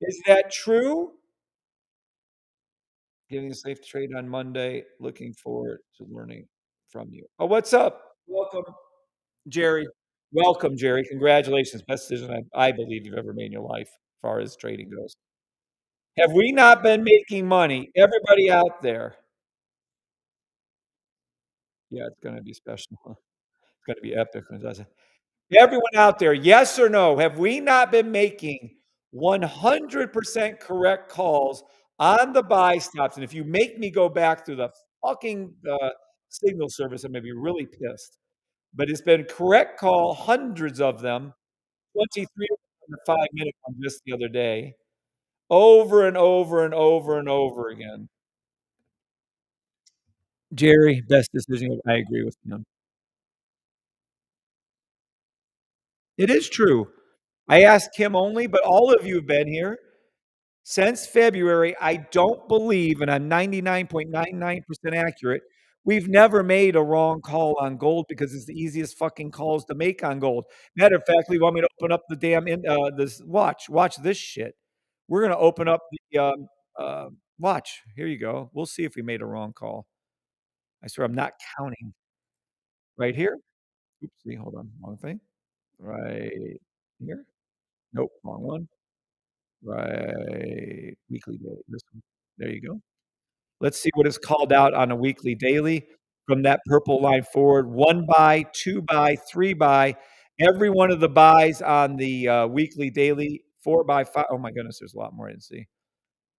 Is that true? Getting a safe trade on Monday. Looking forward to learning from you. Oh, what's up? Welcome, Jerry. Welcome, Jerry. Congratulations. Best decision I believe you've ever made in your life, as far as trading goes. Have we not been making money? Everybody out there. Yeah, it's gonna be special. It's gonna be epic when it does it. Everyone out there, yes or no, have we not been making 100% correct calls on the buy stops? And if you make me go back through the fucking signal service, I'm gonna be really pissed. But it's been correct call, hundreds of them, 23 of them in the 5-minute one just the other day, over and over and over and over again. Jerry, best decision. I agree with him. It is true. I asked him only, but all of you have been here. Since February, I don't believe, and I'm 99.99% accurate, we've never made a wrong call on gold because it's the easiest fucking calls to make on gold. Matter of fact, you want me to open up the damn this watch this shit. We're gonna open up the watch. Here you go. We'll see if we made a wrong call. I swear I'm not counting. Right here. Oopsie, hold on. Wrong thing. Right here. Nope, wrong one. Right. Weekly daily. This one. There you go. Let's see what is called out on a weekly daily from that purple line forward. 1 buy, 2 buy, 3 buy. Every one of the buys on the weekly daily, 4 by 5. Oh my goodness, there's a lot more I didn't see.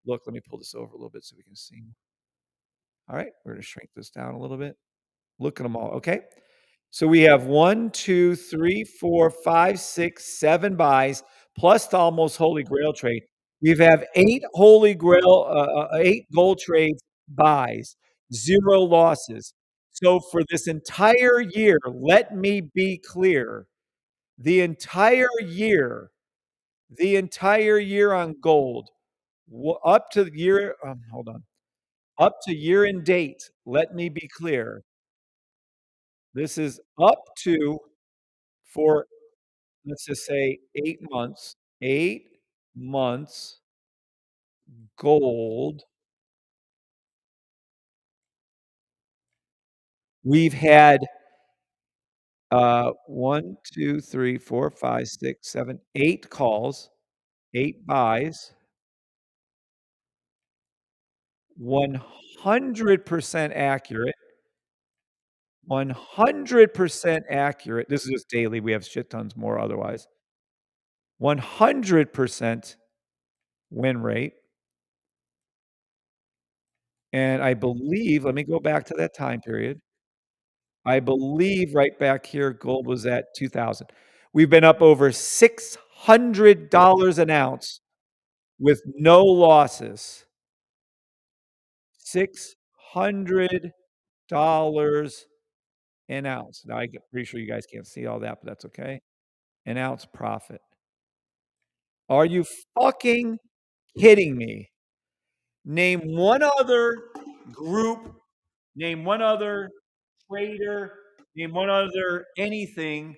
Look, let me pull this over a little bit so we can see. All right, we're going to shrink this down a little bit. Look at them all. Okay. So we have 1, 2, 3, 4, 5, 6, 7 buys plus the almost holy grail trade. We have 8 holy grail, 8 gold trades buys, 0 losses. So for this entire year, let me be clear, the entire year on gold, up to the year, hold on, up to year and date. Let me be clear. This is up to for, let's just say 8 months, 8 months gold. We've had 1, 2, 3, 4, 5, 6, 7, 8 calls, 8 buys, 100% accurate, 100% accurate. This is just daily. We have shit tons more otherwise. 100% win rate. And I believe, let me go back to that time period. I believe right back here, gold was at 2,000. We've been up over $600 an ounce with no losses. $600 an ounce. Now, I'm pretty sure you guys can't see all that, but that's okay. An ounce profit. Are you fucking kidding me? Name one other group, name one other trader, name one other anything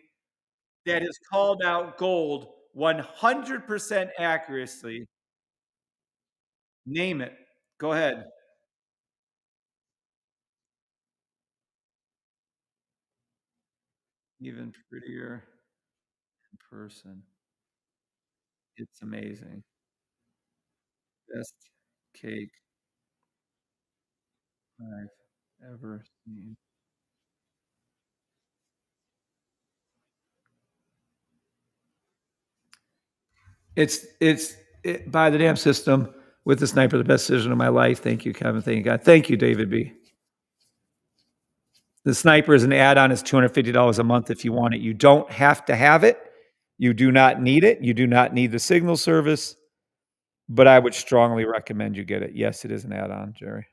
that has called out gold 100% accuracy. Name it. Go ahead. Even prettier in person. It's amazing. Best cake I've ever seen. It's by the damn system with the sniper, the best decision of my life. Thank you, Kevin. Thank you, God. Thank you, David B. The sniper is an add-on. It's $250 a month if you want it. You don't have to have it. You do not need it. You do not need the signal service, but I would strongly recommend you get it. Yes, it is an add-on, Jerry.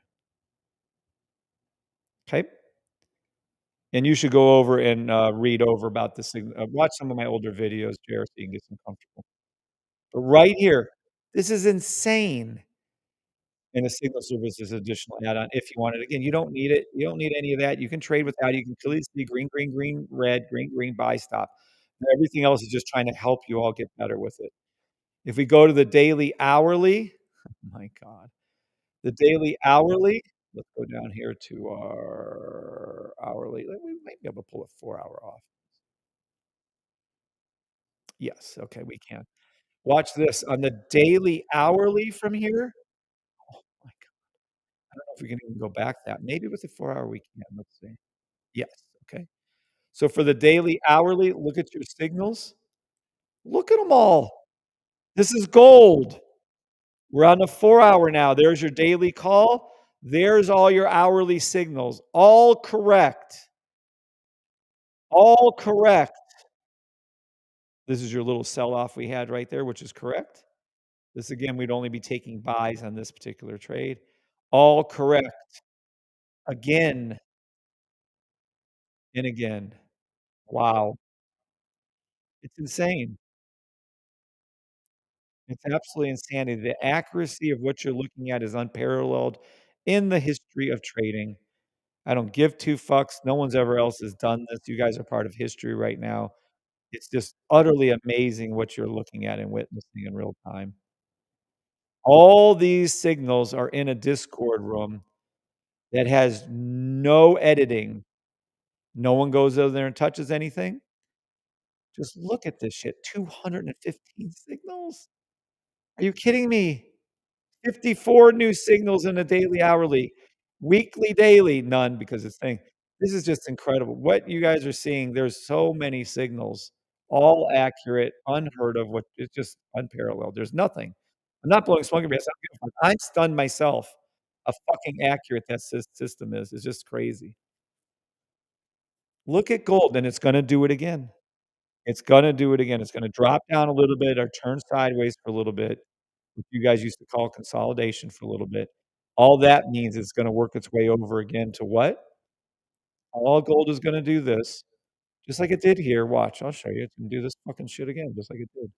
Okay. And you should go over and read over about the signal. Watch some of my older videos, Jerry, so you can get some comfortable. But right here, this is insane. And the signal service is additional add-on if you want it. Again, you don't need it. You don't need any of that. You can trade without it. You can clearly see green, green, green, red, green, green, buy stop. Everything else is just trying to help you all get better with it. If we go to the daily hourly, my god, the daily hourly, let's go down here to our hourly. We might be able to pull a 4-hour off. Yes, okay, we can. Watch this. On the daily hourly from here, oh my god, I don't know if we can even go back that. Maybe with the 4-hour we can. Let's see. Yes, okay. So for the daily hourly, look at your signals. Look at them all. This is gold. We're on the 4-hour now. There's your daily call. There's all your hourly signals. All correct. All correct. This is your little sell-off we had right there, which is correct. This again, we'd only be taking buys on this particular trade. All correct. Again and again. Wow. It's insane. It's absolutely insanity. The accuracy of what you're looking at is unparalleled in the history of trading. I don't give 2 fucks. No one's ever else has done this. You guys are part of history right now. It's just utterly amazing what you're looking at and witnessing in real time. All these signals are in a Discord room that has no editing. No one goes over there and touches anything. Just look at this shit, 215 signals? Are you kidding me? 54 new signals in a daily, hourly. Weekly, daily, none because it's saying this is just incredible. What you guys are seeing, there's so many signals, all accurate, unheard of, what it's just unparalleled. There's nothing. I'm not blowing smoke and mirrors. I'm stunned myself how fucking accurate that system is. It's just crazy. Look at gold, and it's gonna do it again. It's gonna do it again. It's gonna drop down a little bit or turn sideways for a little bit, what you guys used to call consolidation for a little bit. All that means it's gonna work its way over again to what? All gold is gonna do this, just like it did here. Watch, I'll show you. It's gonna do this fucking shit again, just like it did.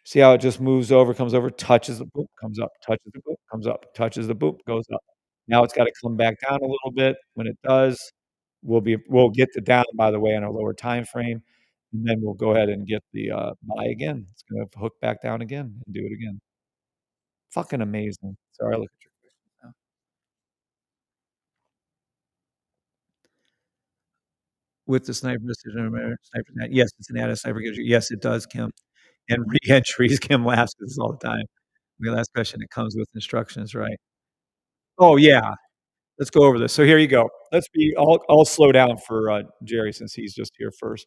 See how it just moves over, comes over, touches the boop, comes up, touches the boop, comes up, touches the boop, goes up. Now it's gotta come back down a little bit. When it does, we'll get the down, by the way, on a lower time frame, and then we'll go ahead and get the, buy again. It's gonna hook back down again and do it again. Fucking amazing. Sorry, I look at your question now. With the sniper decision, sniper net, yes, it's an added sniper gives you, yes, it does, Kim. And re-entries, Kim laughs at this all the time. The last question, it comes with instructions, right? Oh, yeah. Let's go over this. So here you go. I'll slow down for, Jerry since he's just here first.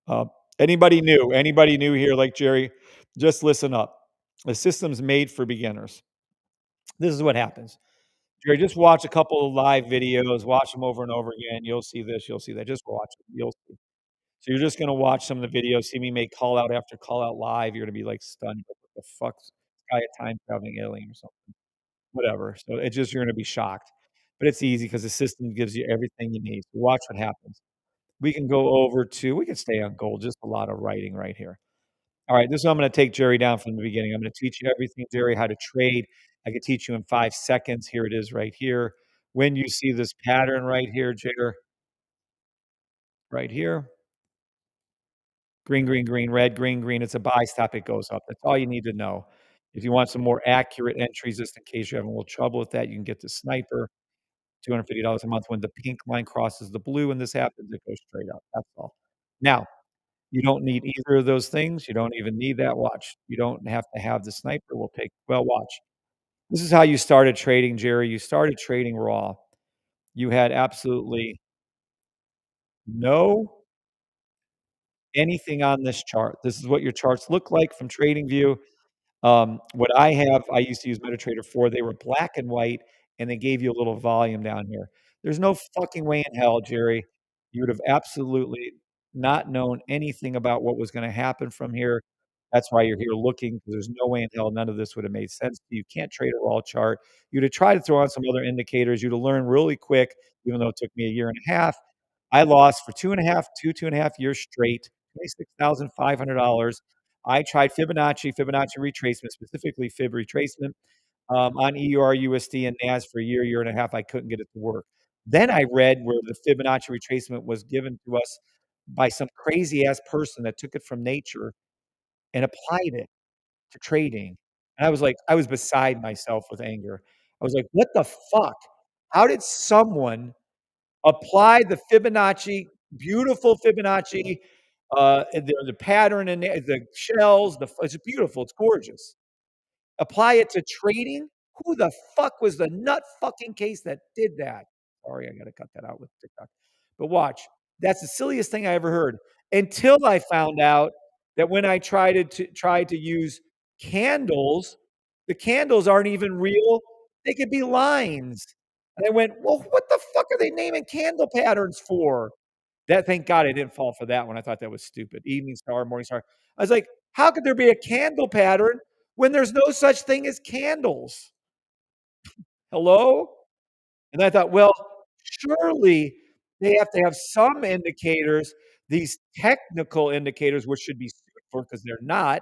Uh, anybody new here like Jerry, just listen up. The system's made for beginners. This is what happens. Jerry, just watch a couple of live videos, watch them over and over again. You'll see this, you'll see that. Just watch it. You'll see. So you're just gonna watch some of the videos, see me make call out after call out live. You're gonna be like stunned. Like, what the fuck's this guy a time traveling alien or something? Whatever. So it's just you're gonna be shocked. But it's easy because the system gives you everything you need. So watch what happens. We can stay on gold, just a lot of writing right here. All right, this is I'm gonna take Jerry down from the beginning. I'm gonna teach you everything, Jerry, how to trade. I could teach you in 5 seconds. Here it is right here. When you see this pattern right here, Jerry, right here, green, green, green, red, green, green, it's a buy stop, it goes up. That's all you need to know. If you want some more accurate entries, just in case you're having a little trouble with that, you can get the sniper, $250 a month. When the pink line crosses the blue and this happens, it goes straight up. That's all. Now, you don't need either of those things. You don't even need that watch. You don't have to have the sniper. Well, watch. This is how you started trading, Jerry. You started trading raw. You had absolutely no anything on this chart. This is what your charts look like from TradingView. What I used to use MetaTrader 4, they were black and white, and they gave you a little volume down here. There's no fucking way in hell, Jerry, you would have absolutely not known anything about what was gonna happen from here. That's why you're here looking, because there's no way in hell none of this would have made sense to you. You can't trade a raw chart. You'd have tried to throw on some other indicators. You'd have learned really quick, even though it took me a year and a half. I lost for 2.5 years straight, $26,500. I tried Fibonacci retracement, specifically Fib retracement, on EUR, USD, and NAS for a year and a half. I couldn't get it to work. Then I read where the Fibonacci retracement was given to us by some crazy ass person that took it from nature and applied it to trading. And I was like, I was beside myself with anger. I was like, what the fuck? How did someone apply the Fibonacci, beautiful Fibonacci, the pattern and the shells, it's beautiful, it's gorgeous. Apply it to trading? Who the fuck was the nut fucking case that did that? Sorry, I gotta cut that out with TikTok. But watch, that's the silliest thing I ever heard until I found out that when I tried to use candles, the candles aren't even real. They could be lines. And I went, well, what the fuck are they naming candle patterns for? That thank God I didn't fall for that one. I thought that was stupid. Evening star, morning star. I was like, how could there be a candle pattern when there's no such thing as candles? Hello? And I thought, well, surely they have to have some indicators, these technical indicators, which should be sued for because they're not.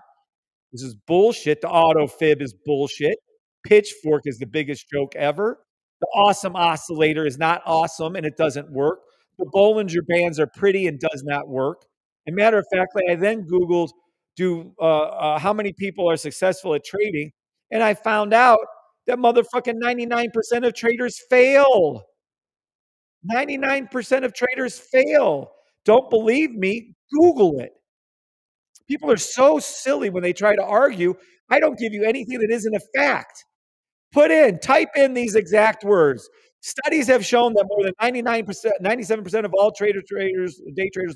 This is bullshit. The auto fib is bullshit. Pitchfork is the biggest joke ever. The awesome oscillator is not awesome and it doesn't work. The Bollinger Bands are pretty and does not work. And matter of fact, I then Googled how many people are successful at trading, and I found out that motherfucking 99% of traders fail. 99% of traders fail. Don't believe me? Google it. People are so silly when they try to argue. I don't give you anything that isn't a fact. Type in these exact words. Studies have shown that more than 99%, 97% of all day traders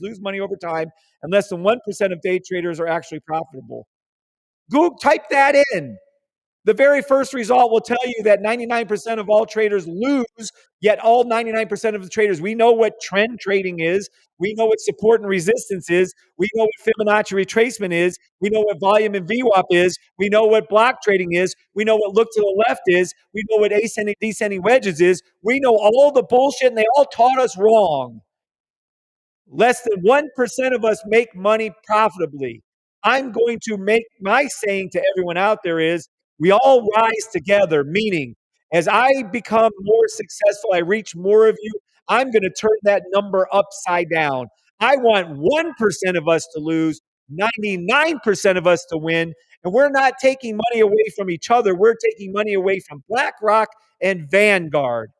lose money over time, and less than 1% of day traders are actually profitable. Google, type that in. The very first result will tell you that 99% of all traders lose, yet all 99% of the traders, we know what trend trading is. We know what support and resistance is. We know what Fibonacci retracement is. We know what volume and VWAP is. We know what block trading is. We know what look to the left is. We know what ascending, descending wedges is. We know all the bullshit, and they all taught us wrong. Less than 1% of us make money profitably. I'm going to make my saying to everyone out there is we all rise together, meaning as I become more successful, I reach more of you, I'm going to turn that number upside down. I want 1% of us to lose, 99% of us to win. And we're not taking money away from each other. We're taking money away from BlackRock and Vanguard.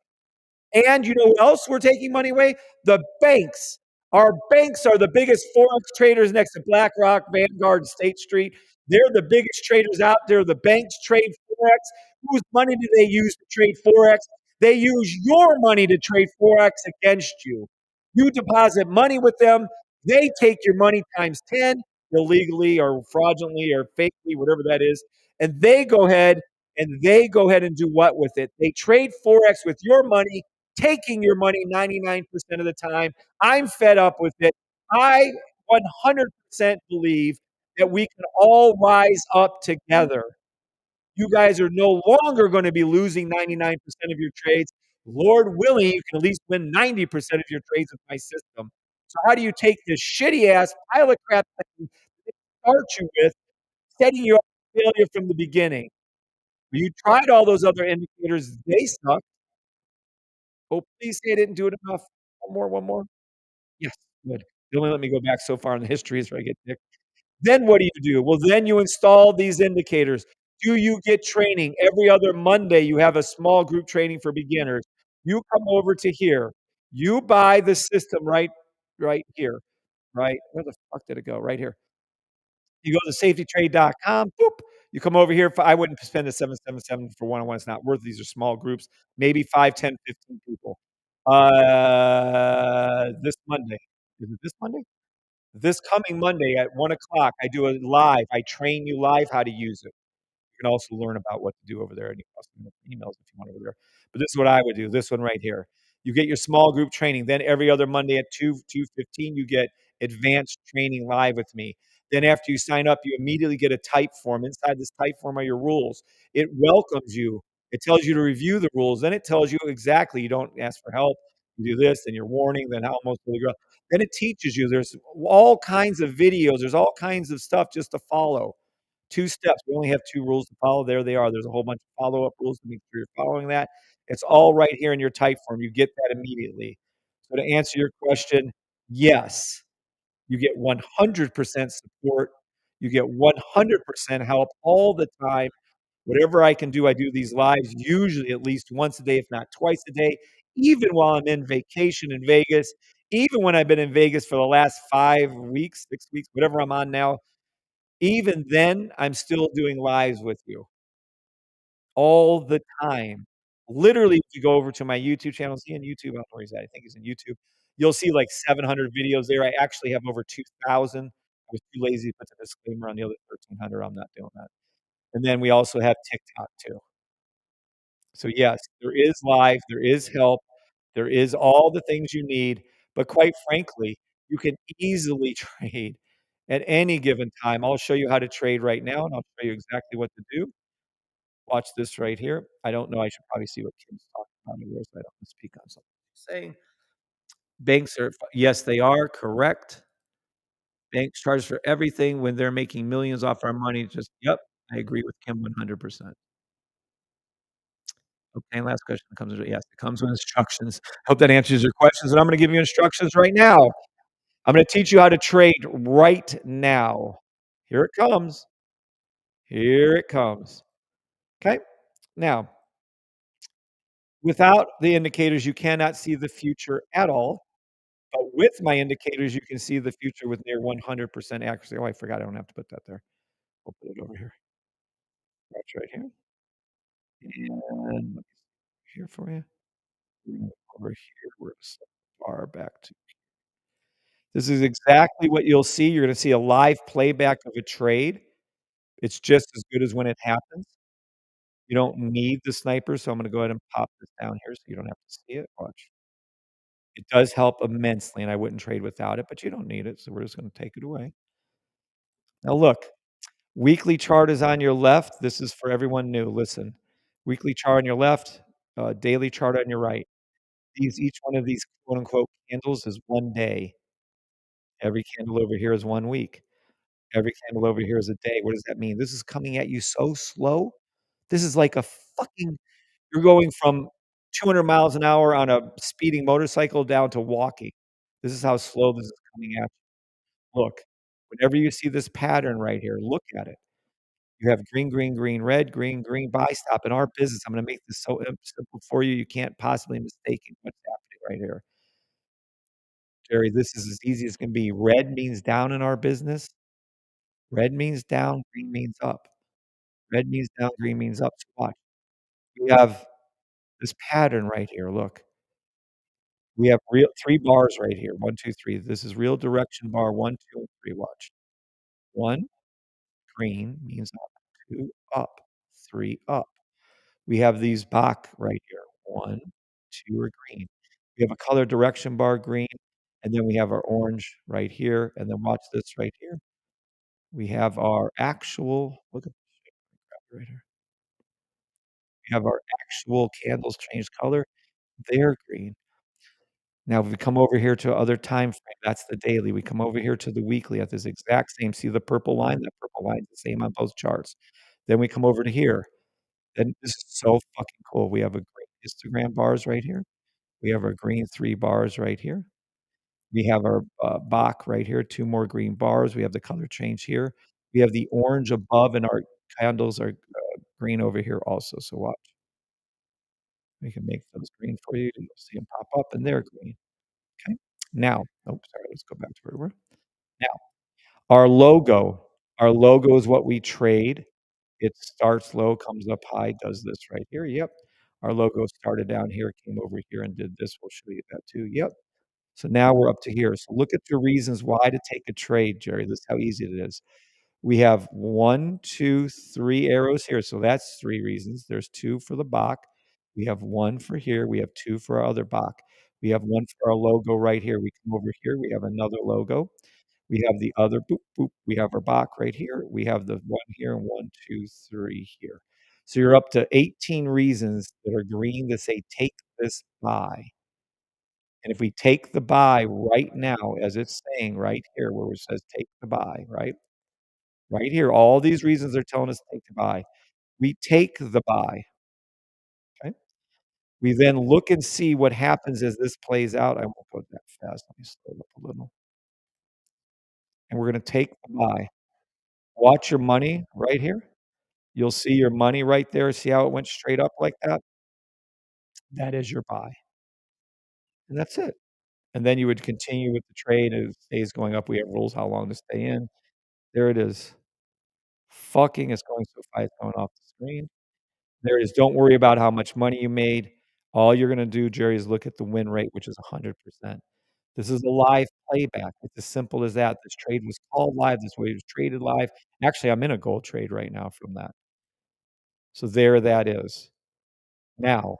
And you know who else we're taking money away? The banks. Our banks are the biggest forex traders next to BlackRock, Vanguard, and State Street. They're the biggest traders out there. The banks trade forex. Whose money do they use to trade forex? They use your money to trade forex against you. You deposit money with them. They take your money times 10 illegally or fraudulently or fakely, whatever that is. And they go ahead and do what with it? They trade forex with your money, taking your money 99% of the time. I'm fed up with it. I 100% believe that we can all rise up together. You guys are no longer going to be losing 99% of your trades. Lord willing, you can at least win 90% of your trades with my system. So how do you take this shitty ass pile of crap that they start you with, setting you up for failure from the beginning? You tried all those other indicators, they suck. Oh, please say I didn't do it enough. One more. Yes, good. They only let me go back so far in the history is where I get ticked. Then what do? Well, then you install these indicators. Do you get training? Every other Monday, you have a small group training for beginners. You come over to here. You buy the system right here, right? Where the fuck did it go? Right here. You go to safetytrade.com, boop. You come over here for I wouldn't spend the 777 for one-on-one. It's not worth it. These are small groups, maybe 5, 10, 15 people. This Monday. Is it this Monday? This coming Monday at 1 o'clock, I do a live. I train you live how to use it. You can also learn about what to do over there, and you can also emails if you want over there. But this is what I would do. This one right here. You get your small group training. Then every other Monday at 2:15, you get advanced training live with me. Then after you sign up, you immediately get a type form. Inside this type form are your rules. It welcomes you. It tells you to review the rules. Then it tells you exactly. You don't ask for help. You do this, then your warning, then how almost really grow. Then it teaches you. There's all kinds of videos. There's all kinds of stuff just to follow. 2 steps. We only have 2 rules to follow. There they are. There's a whole bunch of follow-up rules to make sure you're following that. It's all right here in your type form. You get that immediately. So to answer your question, yes, you get 100% support. You get 100% help all the time. Whatever I can do, I do these lives usually at least once a day, if not twice a day, even while I'm in vacation in Vegas, even when I've been in Vegas for the last 5 weeks, 6 weeks, whatever I'm on now, even then, I'm still doing lives with you all the time. Literally, if you go over to my YouTube channel, is he on YouTube? I don't know where he's at. I think he's in YouTube. You'll see like 700 videos there. I actually have over 2,000. I was too lazy to put the disclaimer on the other 1,300. I'm not doing that. And then we also have TikTok too. So yes, there is live, there is help, there is all the things you need, but quite frankly, you can easily trade at any given time. I'll show you how to trade right now, and I'll show you exactly what to do. Watch this right here. I don't know, I should probably see what Kim's talking about here so I don't speak on something she's saying. Banks are yes, they are correct. Banks charge for everything when they're making millions off our money. Just yep, I agree with Kim 100%. Okay, last question comes with yes, it comes with instructions. Hope that answers your questions, and I'm gonna give you instructions right now. I'm gonna teach you how to trade right now. Here it comes. Here it comes. Okay? Now, without the indicators, you cannot see the future at all, but with my indicators, you can see the future with near 100% accuracy. Oh, I forgot I don't have to put that there. We'll put it over here. Watch right here. And let me here for you. We're gonna over here, we're gonna set the bar back to this is exactly what you'll see. You're gonna see a live playback of a trade. It's just as good as when it happens. You don't need the sniper, so I'm gonna go ahead and pop this down here so you don't have to see it. Watch. It does help immensely, and I wouldn't trade without it, but you don't need it, so we're just gonna take it away. Now look, weekly chart is on your left. This is for everyone new. Listen, weekly chart on your left, daily chart on your right. Each one of these quote unquote candles is 1 day. Every candle over here is 1 week. Every candle over here is a day. What does that mean? This is coming at you so slow. This is like a fucking you're going from 200 miles an hour on a speeding motorcycle down to walking. This is how slow this is coming at you. Look, whenever you see this pattern right here, look at it. You have green, green, green, red, green, green, buy stop. In our business, I'm gonna make this so simple for you, you can't possibly mistake it what's happening right here. Jerry, this is as easy as can be. Red means down in our business. Red means down, green means up. Red means down, green means up. So watch. We have this pattern right here. Look, we have real 3 bars right here. 1, 2, 3. This is real direction bar 1, 2, and 3. Watch. 1, green means up. 2, up. 3, up. We have these Bach right here. 1, 2 are green. We have a color direction bar green, and then we have our orange right here, and then watch this right here. We have our actual look at this right here. We have our actual candles change color. They're green. Now, if we come over here to other time frame, that's the daily. We come over here to the weekly at this exact same see the purple line? That purple line is the same on both charts. Then we come over to here. Then this is so fucking cool. We have a green histogram bars right here. We have our green 3 bars right here. We have our, Bach right here, 2 more green bars. We have the color change here. We have the orange above, and our candles are, green over here also, so watch. We can make those green for you. You'll see them pop up, and they're green. Okay. Now oops, sorry, let's go back to where we were. Now, our logo is what we trade. It starts low, comes up high, does this right here. Yep. Our logo started down here, came over here and did this. We'll show you that too. Yep. So now we're up to here. So look at the reasons why to take a trade, Jerry. This is how easy it is. We have 1, 2, 3 arrows here. So that's 3 reasons. There's 2 for the Bach. We have 1 for here. We have 2 for our other Bach. We have 1 for our logo right here. We come over here. We have another logo. We have the other boop, boop. We have our Bach right here. We have the 1 here and 1, 2, 3 here. So you're up to 18 reasons that are green that say, "Take this buy." And if we take the buy right now, as it's saying right here where it says, "Take the buy," right? Right here, all these reasons are telling us to take the buy. We take the buy, okay? We then look and see what happens as this plays out. I won't go that fast. Let me slow it up a little. And we're gonna take the buy. Watch your money right here. You'll see your money right there. See how it went straight up like that? That is your buy, and that's it. And then you would continue with the trade as it stays going up. We have rules how long to stay in. There it is. Fucking, it's going so fast, it's going off the screen. There it is. Don't worry about how much money you made. All you're gonna do, Jerry, is look at the win rate, which is 100%. This is a live playback. It's as simple as that. This trade was called live. This way it was traded live. Actually, I'm in a gold trade right now from that. So there that is. Now,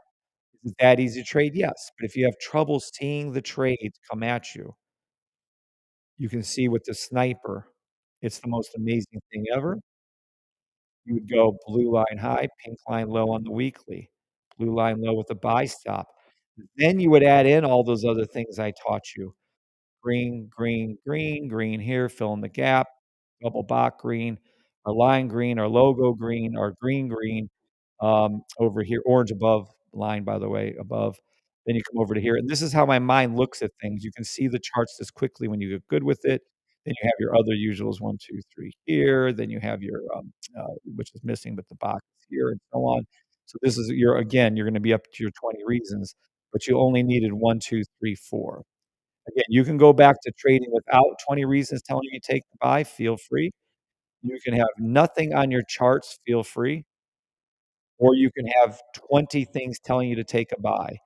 is it that easy to trade? Yes. But if you have trouble seeing the trades come at you, you can see with the sniper, it's the most amazing thing ever. You would go blue line high, pink line low on the weekly, blue line low with a buy stop. Then you would add in all those other things I taught you. Green, green, green, green here, fill in the gap, double bot green, our line green, our logo green, our green green, over here, orange above line, by the way, above. Then you come over to here, and this is how my mind looks at things. You can see the charts this quickly when you get good with it. Then you have your other usuals, 1, 2, 3 here. Then you have your, which is missing, but the box here and so on. So this is your again, you're gonna be up to your 20 reasons, but you only needed 1, 2, 3, 4. Again, you can go back to trading without 20 reasons telling you to take the buy, feel free. You can have nothing on your charts, feel free, or you can have 20 things telling you to take a buy.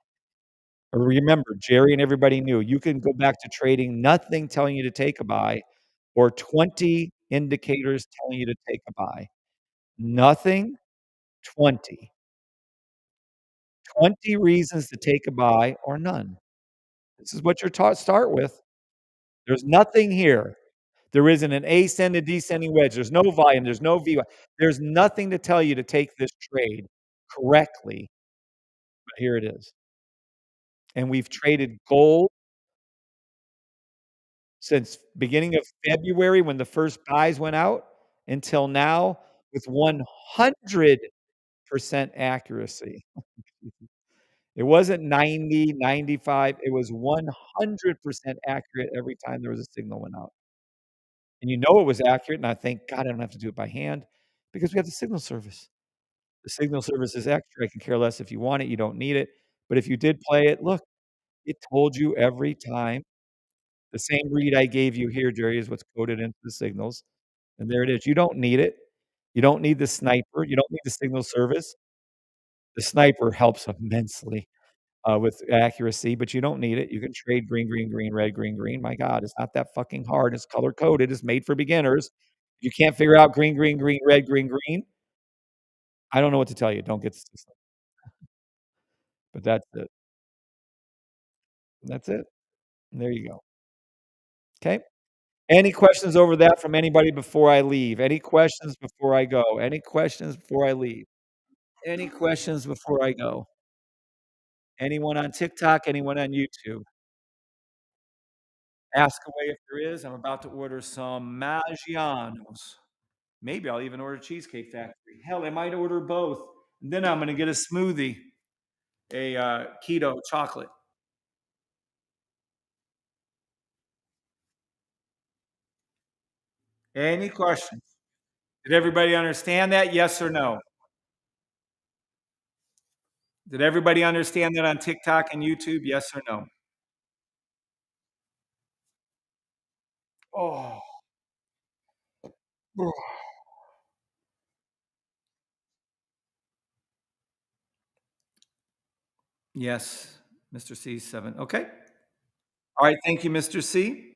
Remember, Jerry and everybody knew you can go back to trading nothing telling you to take a buy or 20 indicators telling you to take a buy. Nothing, 20. 20 reasons to take a buy or none. This is what you're taught start with. There's nothing here. There isn't an ascending, descending wedge. There's no volume. There's no VY. There's nothing to tell you to take this trade correctly, but here it is. And we've traded gold since beginning of February when the first buys went out until now with 100% accuracy. It wasn't 90, 95. It was 100% accurate every time there was a signal went out. And you know it was accurate, and I thank God I don't have to do it by hand because we have the signal service. The signal service is extra. I can care less if you want it, you don't need it. But if you did play it, look, it told you every time. The same read I gave you here, Jerry, is what's coded into the signals. And there it is. You don't need it. You don't need the sniper. You don't need the signal service. The sniper helps immensely with accuracy, but you don't need it. You can trade green, green, green, red, green, green. My God, it's not that fucking hard. It's color coded. It's made for beginners. If you can't figure out green, green, green, red, green, green, I don't know what to tell you. Don't get the system. But that's it. That's it. There you go. Okay. Any questions over that from anybody before I leave? Any questions before I go? Any questions before I leave? Any questions before I go? Anyone on TikTok? Anyone on YouTube? Ask away if there is. I'm about to order some Maggiano's. Maybe I'll even order Cheesecake Factory. Hell, I might order both. And then I'm going to get a smoothie, a keto chocolate. Any questions? Did everybody understand that? Yes or no? Did everybody understand that on TikTok and YouTube? Yes or no? Oh, yes, Mr. C, 7. Okay. All right. Thank you, Mr. C.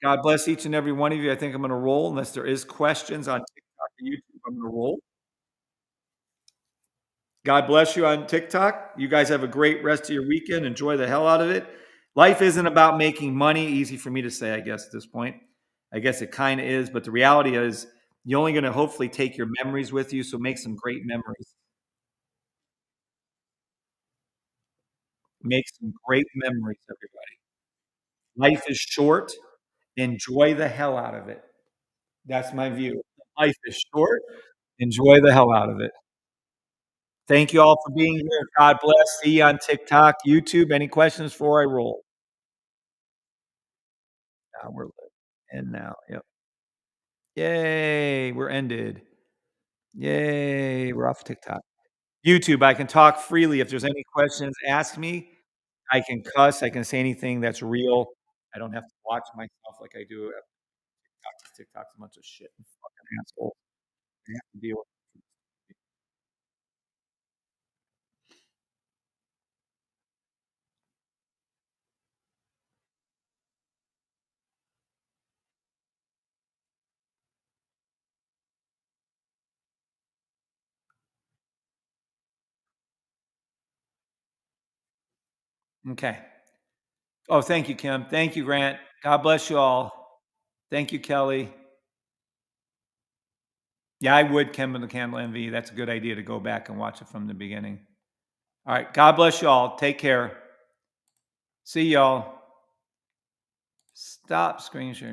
God bless each and every one of you. I think I'm going to roll unless there is questions on TikTok or YouTube. I'm going to roll. God bless you on TikTok. You guys have a great rest of your weekend. Enjoy the hell out of it. Life isn't about making money. Easy for me to say, I guess, at this point. I guess it kind of is, but the reality is you're only going to hopefully take your memories with you. So make some great memories. Make some great memories, everybody. Life is short. Enjoy the hell out of it. That's my view. Life is short. Enjoy the hell out of it. Thank you all for being here. God bless. See you on TikTok, YouTube. Any questions before I roll? We're in now. Yep. Yay, we're ended. Yay, we're off TikTok. YouTube, I can talk freely. If there's any questions, ask me. I can cuss. I can say anything that's real. I don't have to watch myself like I do at TikTok. TikTok's a bunch of shit and fucking assholes. I have to deal with. Okay. Oh, thank you, Kim. Thank you, Grant. God bless you all. Thank you, Kelly. Yeah, I would, Kim and the Candle MV. That's a good idea to go back and watch it from the beginning. All right. God bless you all. Take care. See y'all. Stop screen sharing.